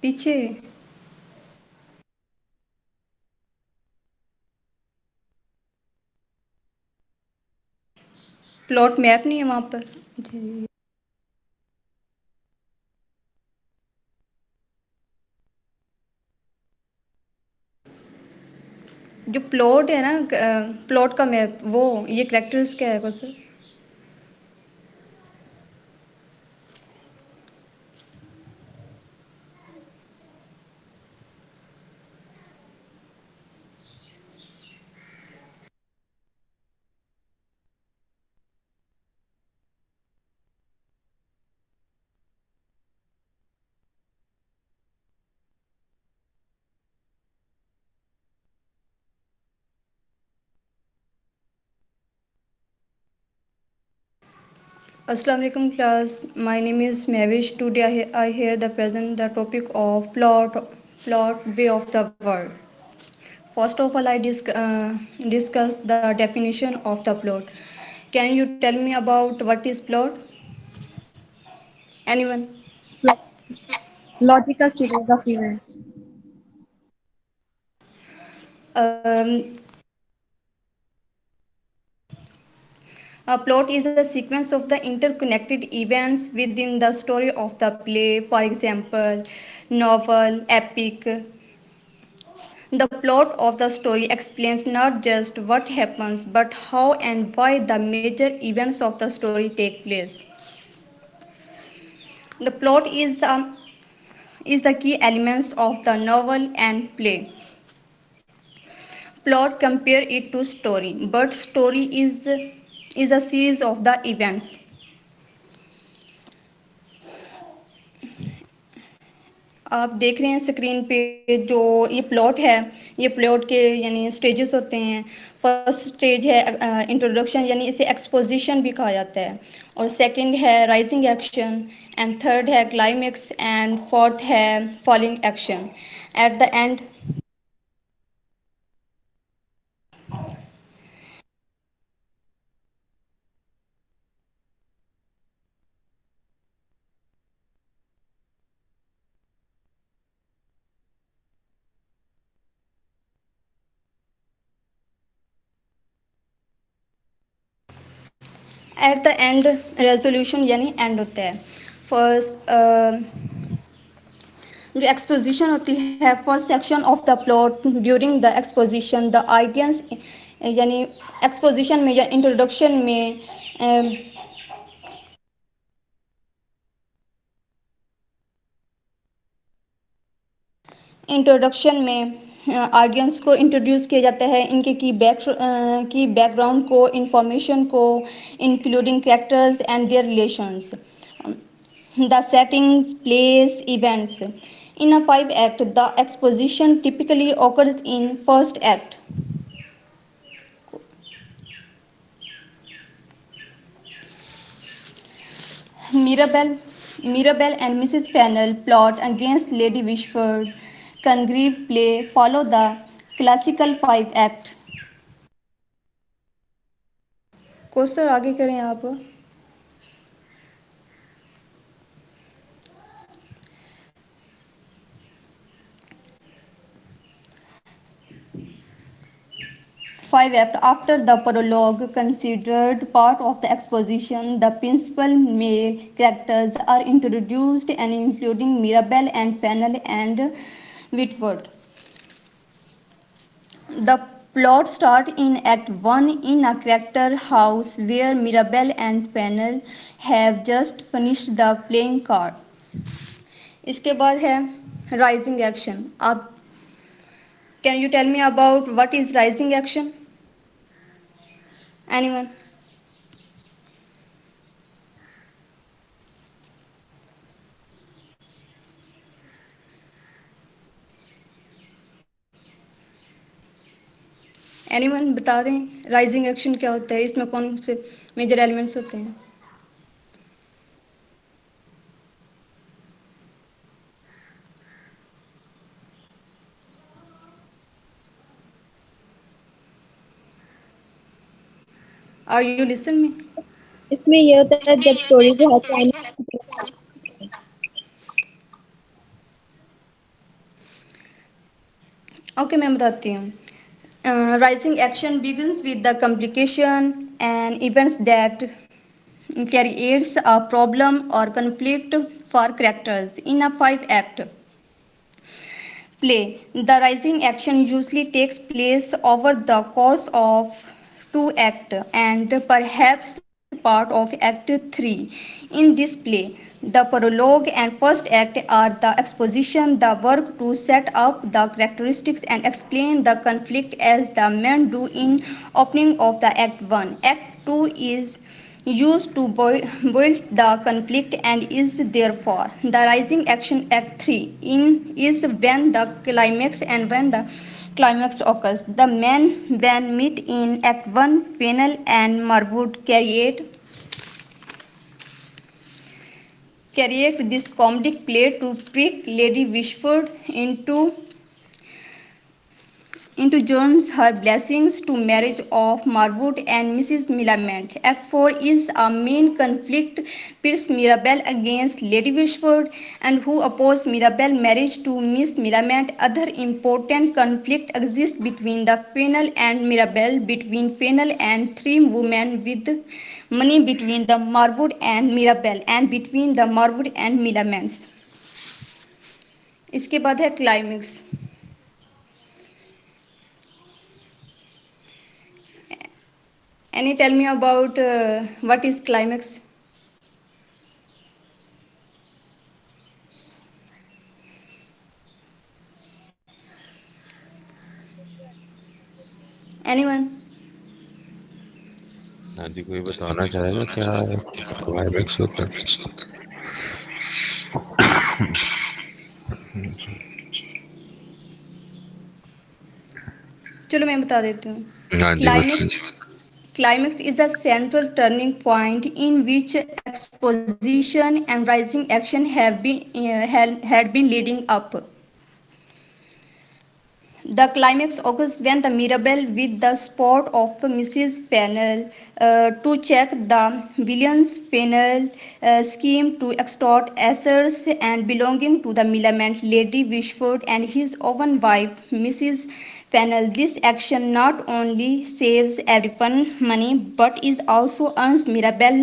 पीछे प्लॉट मैप नहीं है वहाँ पर जी। जो प्लॉट है ना, प्लॉट का मैप, वो ये करेक्टर्स क्या है को sir? Assalamu alaikum class. My name is Mavish. Today I hear the present the topic of plot way of the world. First of all, I discuss the definition of the plot. Can you tell me about what is plot? Anyone? Logical series of events. Um, a plot is a sequence of the interconnected events within the story of the play. For example, novel, epic. The plot of the story explains not just what happens, but how and why the major events of the story take place. The plot is the key elements of the novel and play. Plot compare it to story, but story is is a series of the events. आप देख रहे हैं screen पे जो ये plot है, ये plot के यानी स्टेजेस होते हैं। फर्स्ट स्टेज है इंट्रोडक्शन, यानी इसे एक्सपोजिशन भी कहा जाता है, और सेकंड है राइजिंग एक्शन, एंड थर्ड है क्लाइमेक्स, एंड फोर्थ है falling action. At the end at the end resolution यानी एंड होता है। फर्स्ट जो एक्सपोजिशन होती है, first section of the plot, during the exposition the audience, यानी एक्सपोजिशन में या इंट्रोडक्शन में इंट्रोडक्शन में ऑडियंस को इंट्रोड्यूस किया जाता है, इनके की बैकग्राउंड को, इंफॉर्मेशन को, including characters and their relations, the settings, place, events. In a five act, the exposition typically occurs in first act. Mirabelle, Mirabelle and Mrs. Pennell plot against Lady Wishford. Congreve play follow the classical five act. Coaster आगे करें आप। Five act after the prologue, considered part of the exposition, the principal male characters are introduced, and including Mirabelle and Pennell and Whitford. The plot starts in Act 1 in a character house where Mirabelle and Pennell have just finished the playing card. इसके बाद है rising action. आप can you tell me about what is rising action? Anyone? Anyone बता दें rising action क्या होता है, इसमें कौन से मेजर एलिमेंट्स होते हैं? Are you listen me? इसमें ये होता है जब स्टोरी जो है क्लाइमेक्स। ओके मैं बताती हूँ। Rising action begins with the complication and events that creates a problem or conflict for characters in a five act play. The rising action usually takes place over the course of two acts and perhaps part of Act 3. In this play, the prologue and first act are the exposition, the work to set up the characteristics and explain the conflict as the men do in opening of the Act 1. Act 2 is used to build the conflict and is therefore the rising action. Act 3 is when the climax, and when the climax occurs, the men then meet in Act 1. Pennell and Marwood create this comedic play to trick Lady Wishford into Jones her blessings to marriage of Marwood and Mrs. Millamant. Act 4 is a main conflict pits Mirabelle against Lady Wishford and who oppose Mirabelle marriage to Miss Millamant. Other important conflict exists between the Fennel and Mirabelle, between Fennel and three women with money, between the Marwood and Mirabelle, and between the Marwood and Millamants. इसके बाद है climax. Any tell me about what is climax? Anyone? ہاں جی کوئی بتانا چاہے گا کیا ہے climax ہوتا ہے؟ چلو میں بتا دیتی ہوں. ہاں جی بتائیے. Climax is a central turning point in which exposition and rising action had been leading up. The climax occurs when the Mirabelle, with the support of Mrs. Fennel, to check the villain's final scheme to extort assets and belonging to the Millamant, Lady Wishford and his own wife, Mrs. Fennel. This action not only saves everyone money but is also earns Mirabelle,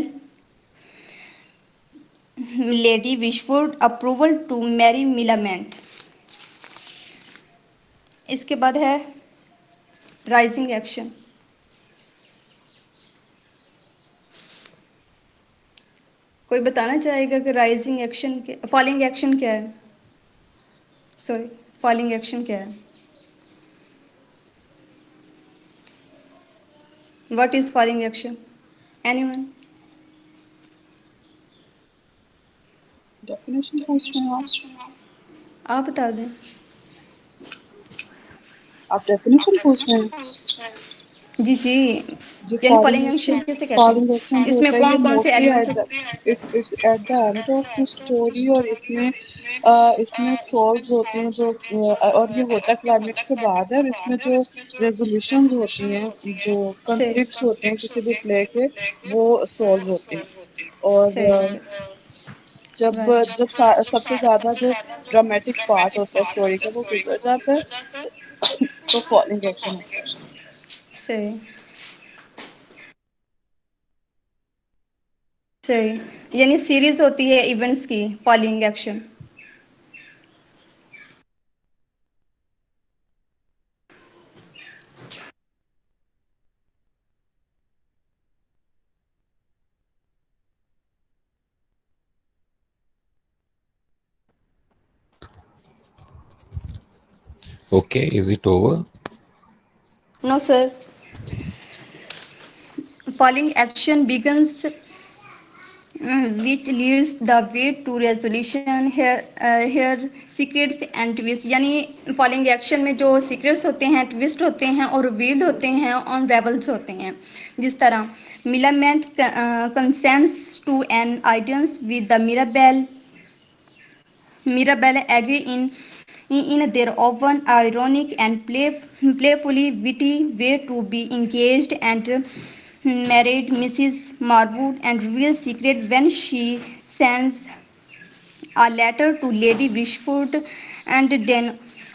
Lady Wishford, approval to marry Millamant. اس کے بعد ہے rising action. کوئی بتانا چاہے گا کہ rising action falling action کیا ہے؟ Sorry falling action کیا ہے؟ What is falling action? Any one? Definition پوچھ رہے ہیں آپ؟ آپ بتا دیں. آپ ڈیفینیشن پوچھ رہے ہیں؟ جی جی. جی یعنی فالنگ ایکشن کیسے کہتے فالنگ ایکشن ہیں؟ جو اس میں ہوتا ہے یہ کون کون سے موسٹلی ایلیمنٹس ایٹ ہوتے ہیں؟ At the end of the story, اور اس میں سولوز ہوتے ہیں جو اور یہ ہوتا ہے کلائمیکس کے بعد ہے، اور اس میں جو ریزولوشنز ہوتی ہیں، جو کنفلکٹس ہوتے ہیں کسی بھی پلے کے، وہ سولو ہوتے ہیں. اور جب جب سب سے زیادہ جو ڈرامیٹک پارٹ ہوتا ہے اسٹوری کا وہ گزر جاتا ہے تو فالنگ ایکشن ہوتا ہے. صحیح صحیح. یعنی سیریز ہوتی ہے ایونٹس کی falling action. Okay, is it over? No sir. Falling action begins which leads the way to resolution. Here secrets and twist. یعنی فالنگ ایکشن میں جو سیکرٹس ہوتے ہیں، ٹوسٹ ہوتے ہیں اور ویلڈ ہوتے ہیں، آن ریبلس ہوتے ہیں. جس طرح Millamant consents to an audience with the Mirabelle agree in their often ironic and playfully witty way to be engaged and married. Mrs. Marwood and reveals secret when she sends a letter to Lady Wishford and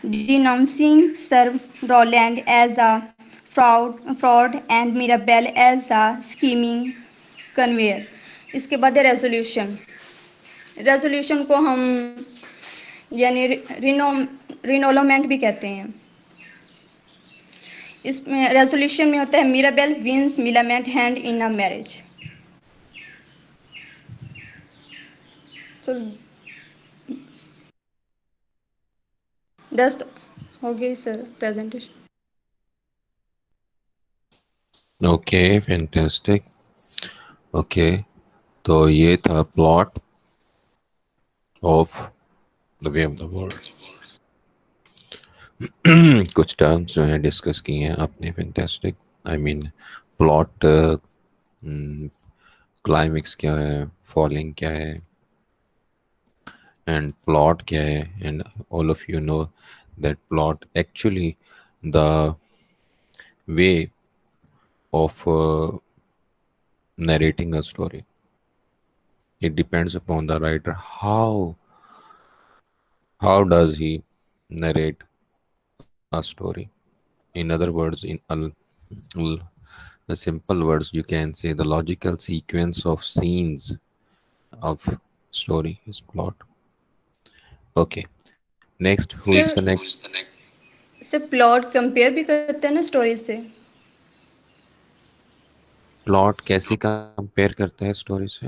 denouncing Sir Rowland as a fraud and Mirabelle as a scheming conveyor. اس کے بعد resolution. Resolution کو ہم یعنی رینولومنٹ بھی کہتے ہیں. اس میں resolution میں ہوتا ہے Mirabell wins Millamant hand in a marriage. دست ہو گئی sir presentation. Okay fantastic. Okay تو یہ تھا plot of the way of the world. کچھ ٹرمز جو ہیں ڈسکس کیے ہیں آپ نے. Fantastic. I mean plot, climax کیا ہے، فالنگ کیا ہے، اینڈ پلاٹ کیا ہے. And all of you know that plot actually the way of narrating a story. It depends upon the writer how does he narrate a story. In other words, in the simple words, you can say the logical sequence of scenes of story is plot. Okay, next, who is the next? سے plot compare بھی کرتے ہیں نا story سے. Plot کیسے compare کرتا ہے story سے؟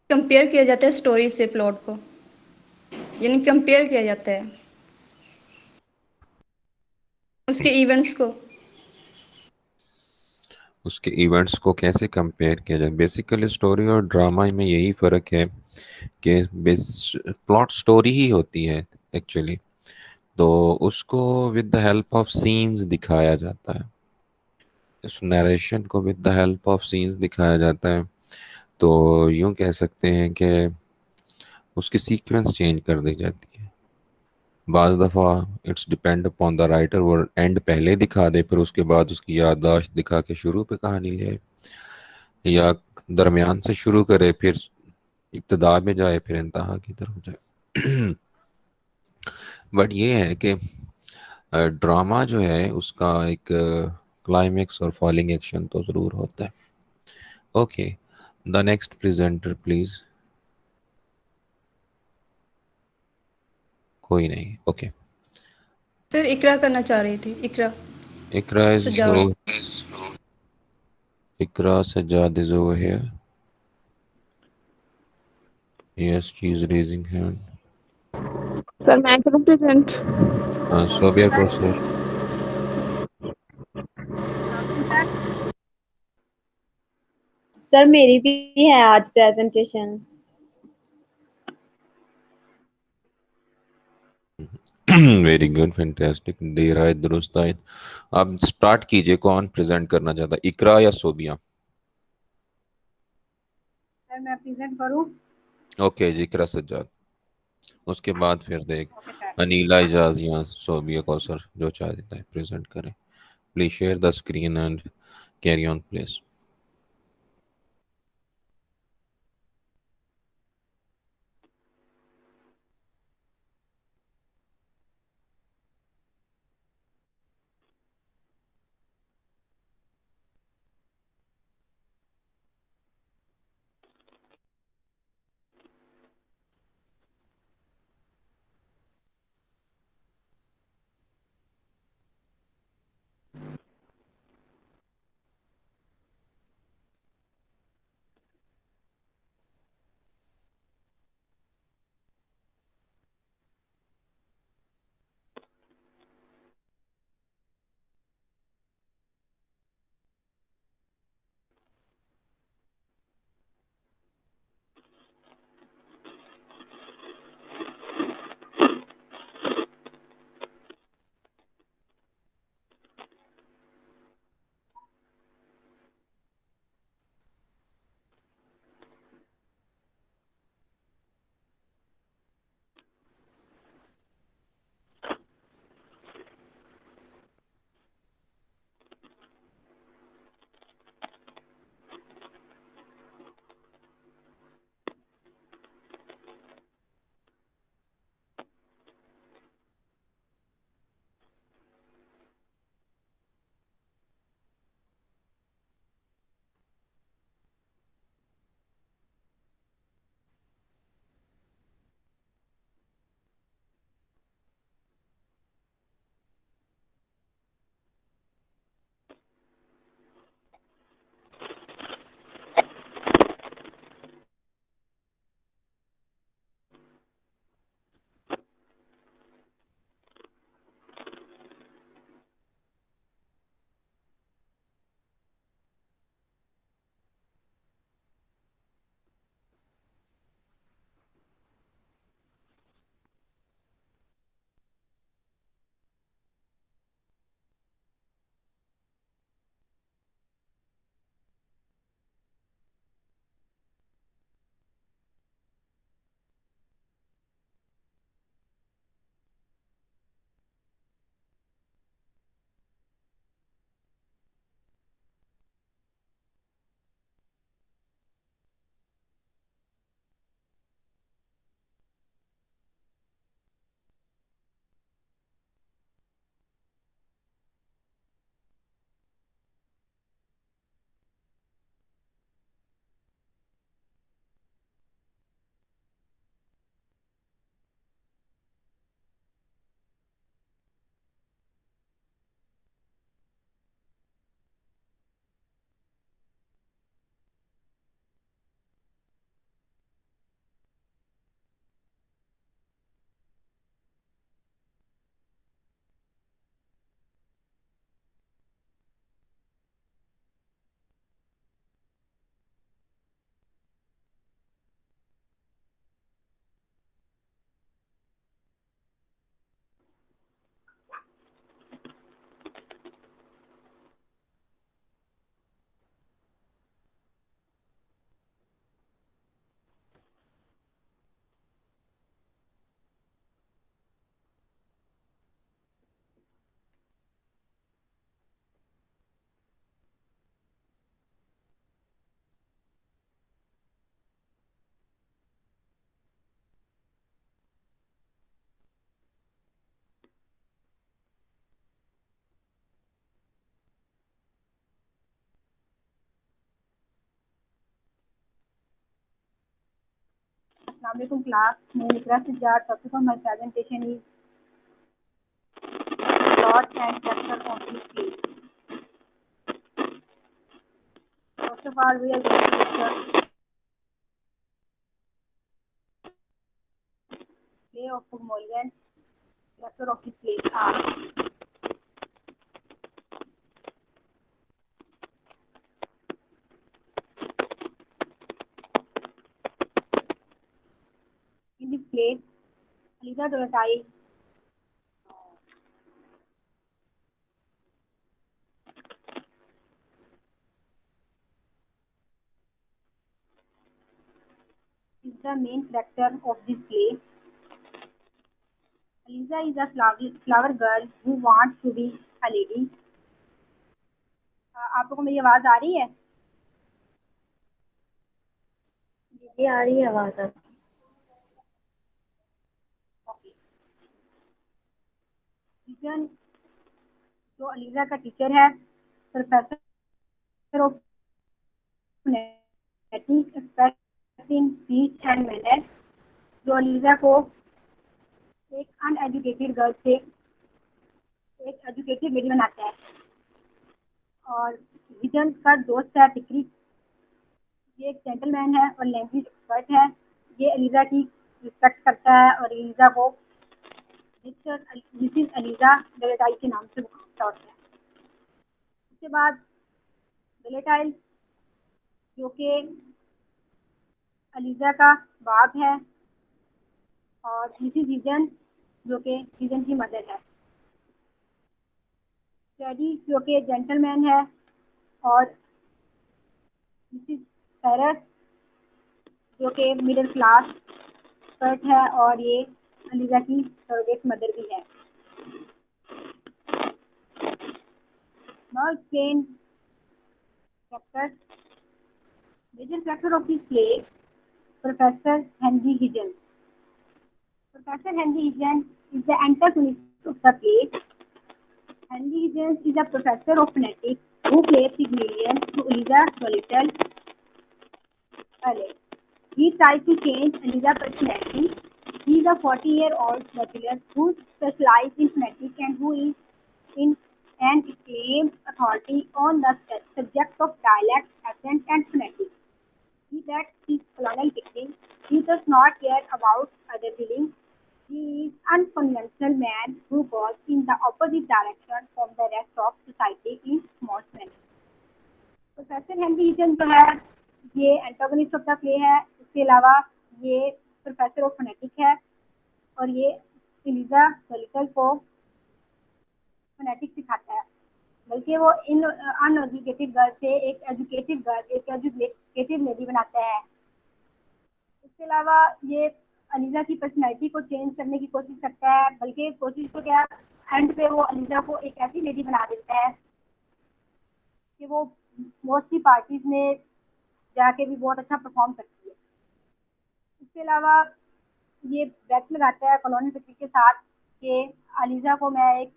کمپیئر کیا جاتا ہے اسٹوری سے پلاٹ کو. यानी कंपेयर किया जाता है उसके इवेंट्स को। उसके इवेंट्स को कैसे कंपेयर किया जाए? बेसिकली स्टोरी और ड्रामा में यही फ़र्क है कि बेस प्लॉट स्टोरी ही होती है एक्चुअली, तो उसको with the help of scenes दिखाया जाता है, इस नरेशन को with the help of scenes दिखाया जाता है। तो यूं कह सकते हैं कि उसकी सीक्वेंस चेंज कर दी जाती है। बाज़ दफ़ा it's depend upon the writer, वो एंड पहले दिखा दे फिर उसके बाद उसकी याददाश्त दिखा के शुरू पे कहानी ले आए, या दरमियान से शुरू करे फिर इब्तदा में जाए फिर इंतहा की तरफ जाए। बट ये है कि ड्रामा जो है उसका एक क्लाइमेक्स और फॉलिंग एक्शन तो ज़रूर होता है। Okay, the next presenter please. कोई नहीं, ओके। सर इकरा करना चाह रही थी, Iqra Iqra is Sajjad. Iqra Sajjad is over here. Yes, she is raising hand. Sir मैं करूँ प्रेजेंट? सोबिया को सर। सर मेरी भी है आज प्रेजेंटेशन। वेरी गुड, फैंटास्टिक, देर आए दुरुस्त आए। अब स्टार्ट कीजिए, कौन प्रेजेंट करना चाहता है, इकरा या सोबिया? सर मैं प्रेजेंट करूँ? ओके जी, इकरा सज्जाद, उसके बाद फिर देख अनीला इजाज या सोबिया कौसर जो चाह देता है प्रेजेंट करें। Please share the screen and carry on please. Assalamualaikum class. My name is Ikra Sijjar. Topic of my presentation is plot and structure of this play. First of all, we are going to discuss play of Pygmalion. Structure of this play are in this play, Eliza Donatai is the main character of this play. Eliza is a flower girl who wants to be a lady. आप लोगों को मेरी आवाज आ रही है? जी आ रही है आवाज आपकी। टीचर जो अलीजा का टीचर है, professor of phonetics expert in speech and manner, जो अलीजा को एक अनएजुकेटेड गर्ल से एक एजुकेटेड लेडी बनाता है। और विजन का दोस्त है टिकरी, ये एक जेंटलमैन है और लैंग्वेज एक्सपर्ट है। ये अलीजा की रिस्पेक्ट करता है और अलीजा को मिसेस अलीजा गलेटाइल के नाम से पुकारता है। उसके बाद गलेटाइल जो कि अलीजा का बाप है और मिसेस हिजन जो कि हिजन की मदर है। टेडी जो कि जेंटलमैन है और मिसेस फेरस जो कि मिडिल क्लास एक्सपर्ट है और ये अलीजा की सरोगेट मदर भी है। Now explain characters. Major character of this play, Professor Henry Higgins. Professor Henry Higgins is the antagonist of the play. Henry Higgins is a professor of phonetics who plays Pygmalion to Eliza Doolittle. He tries to change Eliza's personality. He is a 40-year-old bachelor who specializes in phonetics and who is in an acclaimed authority on the subject of dialect, accent, and phonetics. He that is colonial picking. He does not care about other feelings. He is an unconventional man who goes in the opposite direction from the rest of society in most manners. Professor Henry Higgins जो है ये antagonist of the play है। इसके अलावा ये professor of phonetic है और ये एलिजा डोलिटल को फोनेटिक सिखाता है। बल्कि वो इन अनएजुकेटेड गर्ल से एक एजुकेटेड गर्ल, एक एजुकेटेड लेडी बनाता है। इसके अलावा ये अलीजा की पर्सनैलिटी को चेंज करने की कोशिश करता है, बल्कि कोशिश तो क्या, एंड पे वो अलीजा को एक ऐसी लेडी बना देता है कि वो मोस्टली पार्टीज में जाके भी बहुत अच्छा परफॉर्म करती है। इसके अलावा ये बैट लगाता है कॉलोनी पिक्चर के साथ कि अलीजा को मैं एक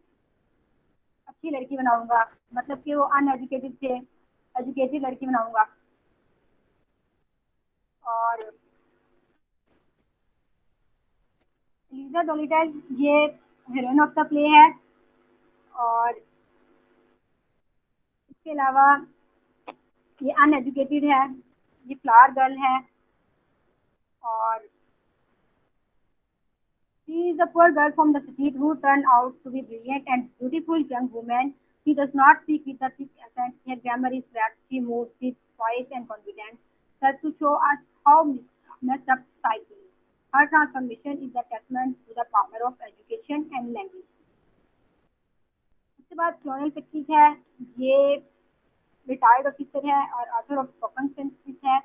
अच्छी लड़की बनाऊंगा, मतलब कि वो अनएजुकेटेड से एजुकेटेड लड़की बनाऊंगा। और एलिजा डोलिटल ये हीरोइन ऑफ द प्ले है और इसके अलावा ये अनएजुकेटेड है, ये फ्लावर गर्ल है और she is a poor girl from the street who turned out to be brilliant and beautiful young woman. She does not speak with a thick accent. Her grammar is correct. She moves with poise and confidence, thus to show us how messed up society is. Her transformation is a testament to the power of education and language. उसके बाद clonal picture है, ये retired officer है और author of spoken sentence है।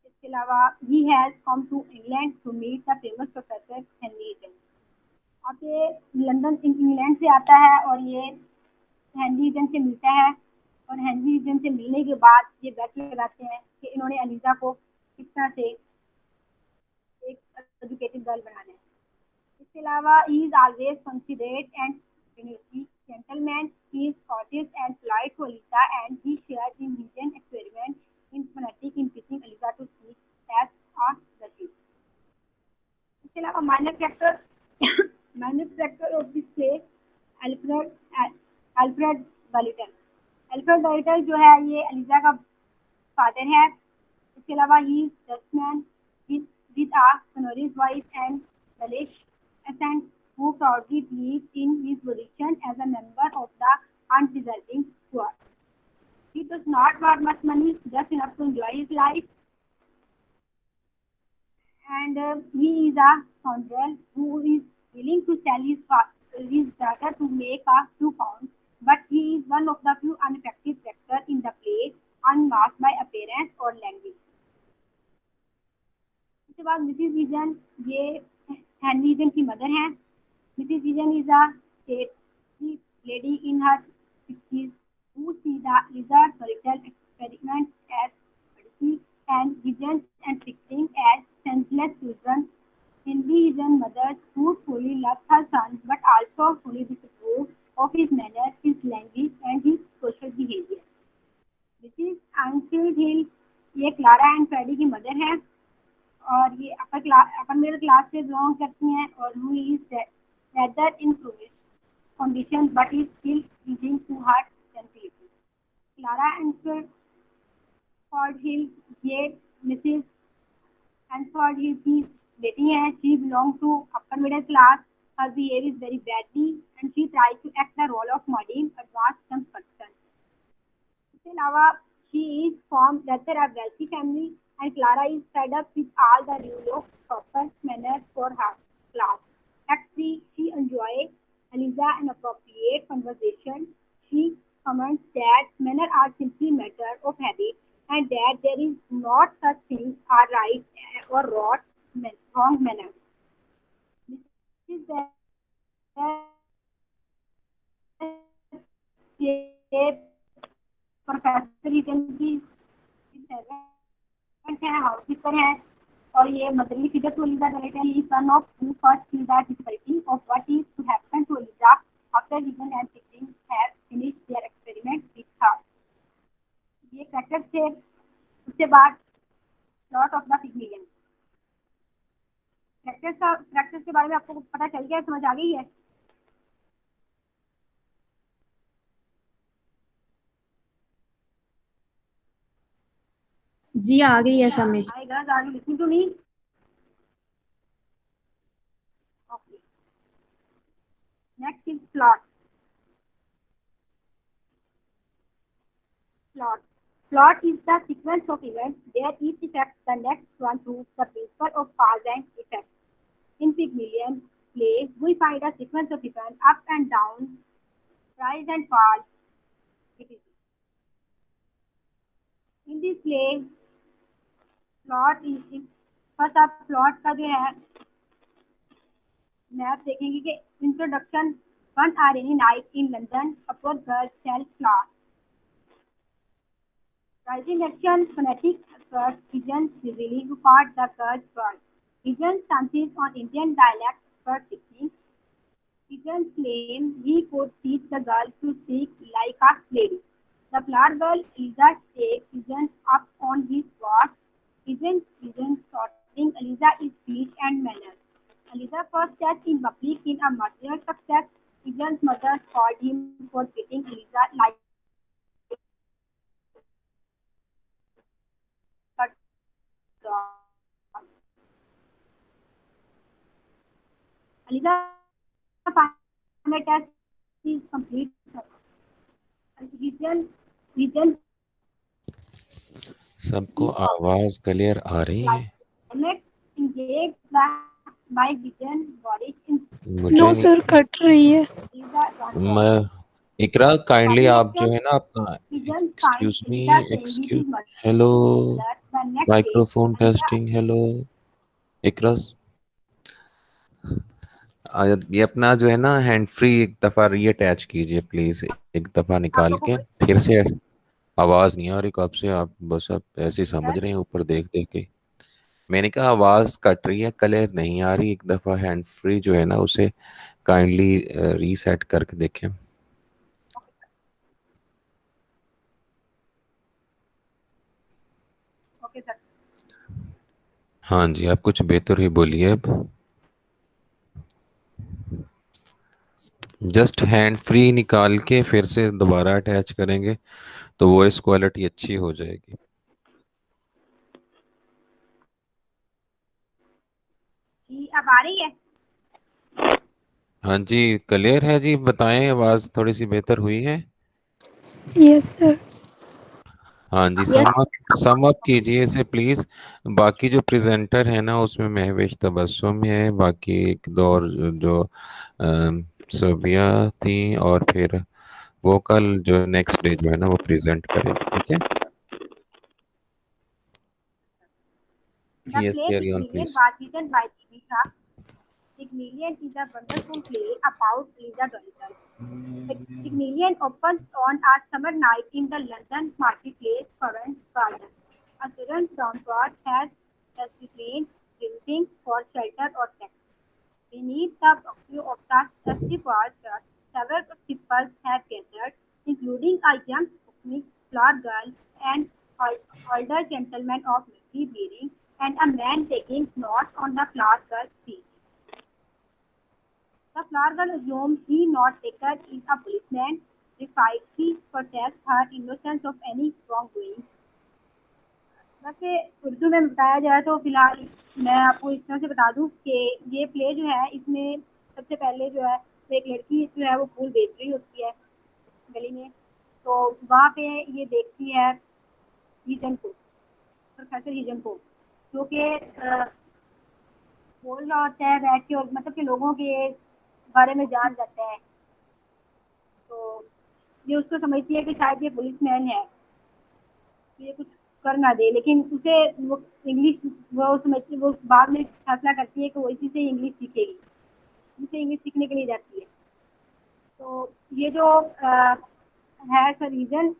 इसके अलावा he has come to England to meet the famous professor Henry Higgins. अब ये लंदन इंग्लैंड से आता है और ये हेनरी हिगन से मिलता है और हेनरी हिगन से मिलने के बाद ये बैट लगाते हैं कि इन्होंने अलीजा को किस तरह से एक एजुकेटेड गर्ल बनाना है। इसके अलावा he is always considerate and gentleman. He is courteous and polite to Eliza and he shares in Higgins' experiment in phonetics in teaching Eliza to speak as a Russian. इसके अलावा minor character of this play Alfred Doolittle. Alfred Doolittle जो है ये Eliza का father है। इसके अलावा he is dustman with a Sonoris wife and Welsh accent who proudly believes in his position as a member of the undeserving poor. He does not want much money, just enough to enjoy his life. And he is a scoundrel who is willing to sell his daughter to make a few pounds. But he is one of the few ineffective characters in the play, unmasked by appearance or language. उसके बाद Mrs vision, ये Henry vision की mother हैं। Mrs vision is a stately lady in her 60s who see the lizard solitary experiment as odyssey and visions and fixing as senseless children. Henry Vision mother who fully loves her son but also fully disapproves of his manners, his language and his social behavior. Mrs. Anfield Hill ये Clara and Freddy की mother है और ये upper middle class से belong करती हैं और who is rather in poorest condition but is still clinging to her gentility. Clara Eynsford Hill ये मिसेस एंफोर्ड हिल की बेटी हैं। She belongs to upper middle class. Her behavior is very badly and she tries to act the role of modern advanced young person. इसके अलावा she is from rather a wealthy family and Clara is fed up with all the rule of proper manners for her class. Act 3, she enjoys Eliza an appropriate conversation. She comments that manners are simply matter of habit and that there is not such thing as right or wrong manners. This is the professor ईटन की servant है, housekeeper है और ये motherly figure to Eliza वेलिटन he son of who first see the difficulty of what is to happen to Eliza after Higgins and Pickering have finished their experiment with her. ये character थे। उसके बाद plot of the Pygmalion. Characters के बारे में आपको पता चल गया, समझ आ गई है? जी आ गई है समझ। Hi guys, are you listening to me? Okay. Next is plot. Plot is the sequence of events where each affects the next one through the principle of cause and effect. In Pygmalion play, we find a sequence of events up and down, rise and fall, etc. In this play, plot first आप plot का जो है map देखेंगे कि introduction one rainy night in London upper girl sale class rising action phonetic expert vision revealing who part the girls world vision chances on Indian dialect expert teaching vision claim he could teach the girl to speak like a lady the flower girl Eliza takes vision up on his watch. Vision sorting Eliza is speech and manners. Eliza first test in public in a material success. Vision's mother called him for treating Eliza like a dog. Eliza final test is complete. Vision सबको आवाज clear आ रही है? No sir cut रही है। मैं इकरा kindly आप जो है ना अपना excuse me excuse hello microphone testing hello Iqra ये अपना जो है ना हैंड फ्री एक दफा रीअटैच कीजिए प्लीज, एक दफा निकाल के फिर से। आवाज नहीं आ रही कब से, आप बस आप ऐसे ही समझ रहे हैं ऊपर देख देख के। मैंने कहा आवाज कट रही है, क्लियर नहीं आ रही, एक दफा हैंड फ्री जो है ना उसे काइंडली रीसेट करके देखें। हाँ जी, आप कुछ बेहतर ही बोलिए अब। जस्ट हैंड फ्री निकाल के फिर से दोबारा अटैच करेंगे तो वॉइस क्वालिटी अच्छी हो जाएगी। जी अब आ रही है? हाँ जी क्लियर है जी, बताएं आवाज़ थोड़ी सी बेहतर हुई है? Yes sir. हाँ जी, सम अप कीजिए इसे प्लीज। बाकी जो प्रेजेंटर है ना उसमें महविश तबस्सुम है, बाकी एक दो और जो सोबिया थी, और फिर वो कल जो नेक्स्ट डे जो है ना वो प्रेजेंट करेगी, ठीक है? The yes play carry on Pygmalion please. was written by Deepisha. Pygmalion is a wonderful play about Lisa Doolittle. Pygmalion opens on a summer night in the London marketplace Covent Garden. A sudden downpour has restrained buildings for shelter or sex. Beneath the view of the dusty forest, several people have gathered, including a young flower girl, an older gentleman of military bearing, and a man taking notes on the flower girl's feet. The flower girl assumes he not taken is a policeman, defiantly protests her innocence of any wrongdoing. वैसे उर्दू में बताया जाए तो फिलहाल मैं आपको इस तरह से बता दूं कि ये प्ले जो है इसमें सबसे पहले जो है तो एक लड़की जो है वो फूल बेच रही होती है गली में, तो वहाँ पे ये देखती है हिजन को, प्रोफेसर हिजन को, जो कि बोल रहा होता है बैठ के, और मतलब कि लोगों के बारे में जान जाता है। तो ये उसको समझती है कि शायद ये पुलिसमैन है, ये कुछ कर ना दे, लेकिन उसे वो इंग्लिश वो समझती, वो बाद में फैसला करती है कि वो इसी से इंग्लिश सीखेगी, इसे इंग्लिश सीखने के लिए जाती है। तो ये जो है सर रीज़न,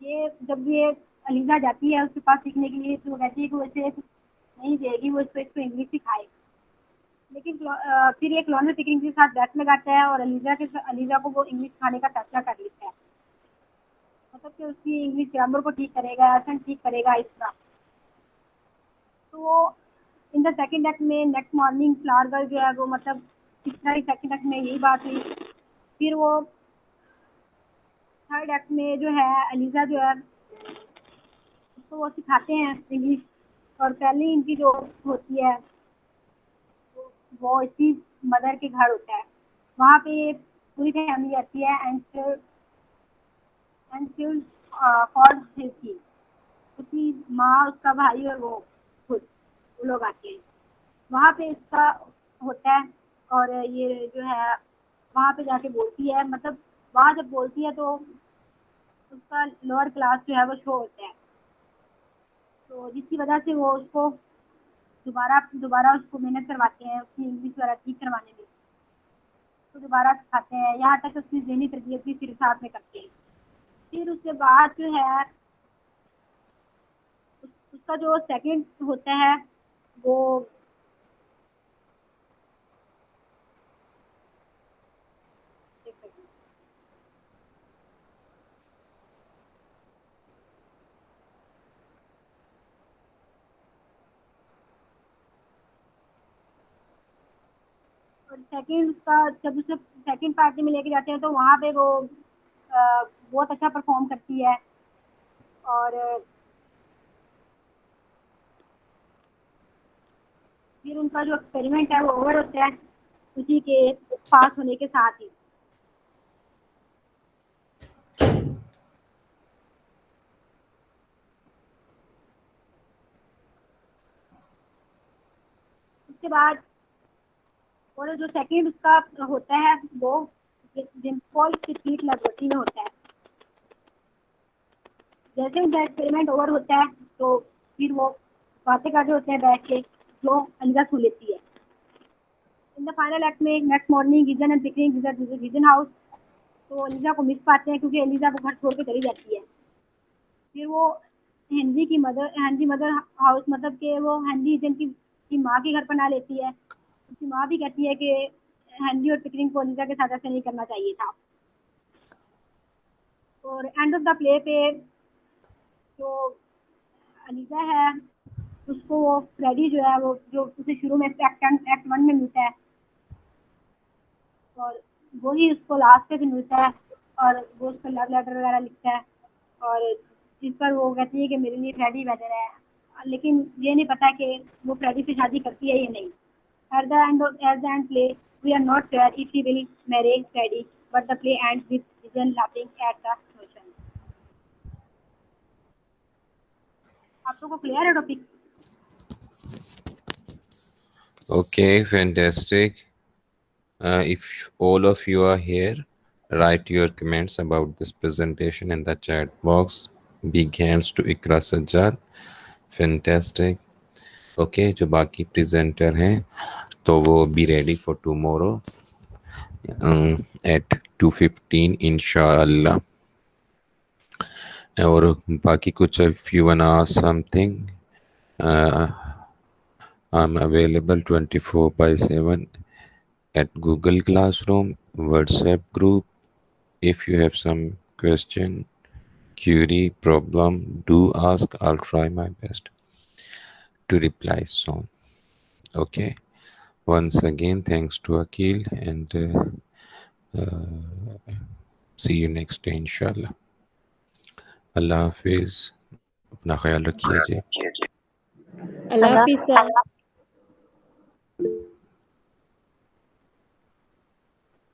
ये जब ये अलीजा जाती है उसके पास सीखने के लिए, तो वो कहती है कि वो इसे नहीं देगी, वो इसको इंग्लिश सिखाएगी। लेकिन फिर ये क्लोनर पिकरिंग के साथ बैठ लगाता है और अलीजा को वो इंग्लिश सिखाने का फैसला कर लेता है, मतलब कि उसकी इंग्लिश ग्रामर को ठीक करेगा, एक्सेंट ठीक करेगा इस तरह। तो इन द सेकंड एक्ट में नेक्स्ट मॉर्निंग फ्लावर गर्ल जो है वो, मतलब इस तरह ही सेकंड एक्ट में यही बात हुई। फिर वो थर्ड एक्ट में जो है अलीजा जो है उसको वो सिखाते हैं इंग्लिश, और पहली इनकी जो होती है वो इसी मदर के घर होता है, वहाँ पे पूरी फैमिली आती है एंड फॉर हिस्ट्री, उसकी माँ, उसका भाई और वो खुद, वो लोग आते हैं वहाँ पे, इसका होता है। और ये जो है वहाँ पे जाके बोलती है, मतलब वहाँ जब बोलती है तो उसका लोअर क्लास जो है वो शो होता है, तो जिसकी वजह से वो उसको दोबारा उसको मेहनत करवाते हैं उसकी इंग्लिश वगैरह ठीक करवाने में, तो दोबारा सिखाते हैं, यहाँ तक उसकी ज़हनी तरबियत भी फिर साथ में करते हैं। फिर उसके बाद जो है उसका जो सेकंड होता है वो और सेकंड उसका जब उसे सेकंड पार्टी में लेके जाते हैं तो वहाँ पे वो बहुत अच्छा परफॉर्म करती है, और फिर उनका जो एक्सपेरिमेंट है वो ओवर होता है उसी के पास होने के साथ ही। उसके बाद और जो सेकंड उसका होता है वो जिम्पॉल स्ट्रीट लेबोरेटरी में होता है। जैसे उनका एक्सपेरिमेंट ओवर होता है तो फिर वो बातें कर रहे होते हैं बैठ के, जो अलीजा सुन लेती है। इन द फाइनल एक्ट में next morning Higgins and Pickering Higgins house, तो अलीजा को मिस पाते हैं क्योंकि अलीजा वो घर छोड़ के चली जाती है। फिर वो हेनरी मदर हाउस, मतलब कि वो हेनरी गिजन की माँ के घर पना लेती है। उसकी माँ भी कहती है कि हेनरी और पिकरिंग को अलीजा के साथ ऐसे नहीं करना चाहिए था। और एंड ऑफ द प्ले पे जो अलीजा है उसको वो फ्रेडी जो है वो, जो उसे शुरू में एक्ट 1 में मिलता है, और وہی اس کو لاسٹ پہ بھی ملتا ہے اور وہ اس کو لو لیٹر وغیرہ لکھتا ہے اور جس پر وہ کہتی ہے کہ میرے لیے فریڈی بیٹر ہے، لیکن یہ نہیں پتا کہ وہ فریڈی سے شادی کرتی ہے یا نہیں. At the end play, we are not sure if he will marry Freddie, but the play ends with Vivian laughing at the notion. آپ لوگوں کو کلیئر ہے topic? Okay, fantastic. If all of you are here, write your comments about this presentation in the chat box. Big hands to Ikra Sajjad. Fantastic. Okay, جو باقی presenter ہیں تو وہ be ready for tomorrow at 2:15 انشاءاللہ. اور باقی کچھ if you wanna ask something, I'm available 24/7 at Google Classroom, WhatsApp group. If you have some question, query, problem, do ask. I'll try my best to reply soon. Okay. Once again, thanks to Akil and see you next day, inshallah. اللہ حافظ. اپنا خیال رکھیے جی. اللہ حافظ سر.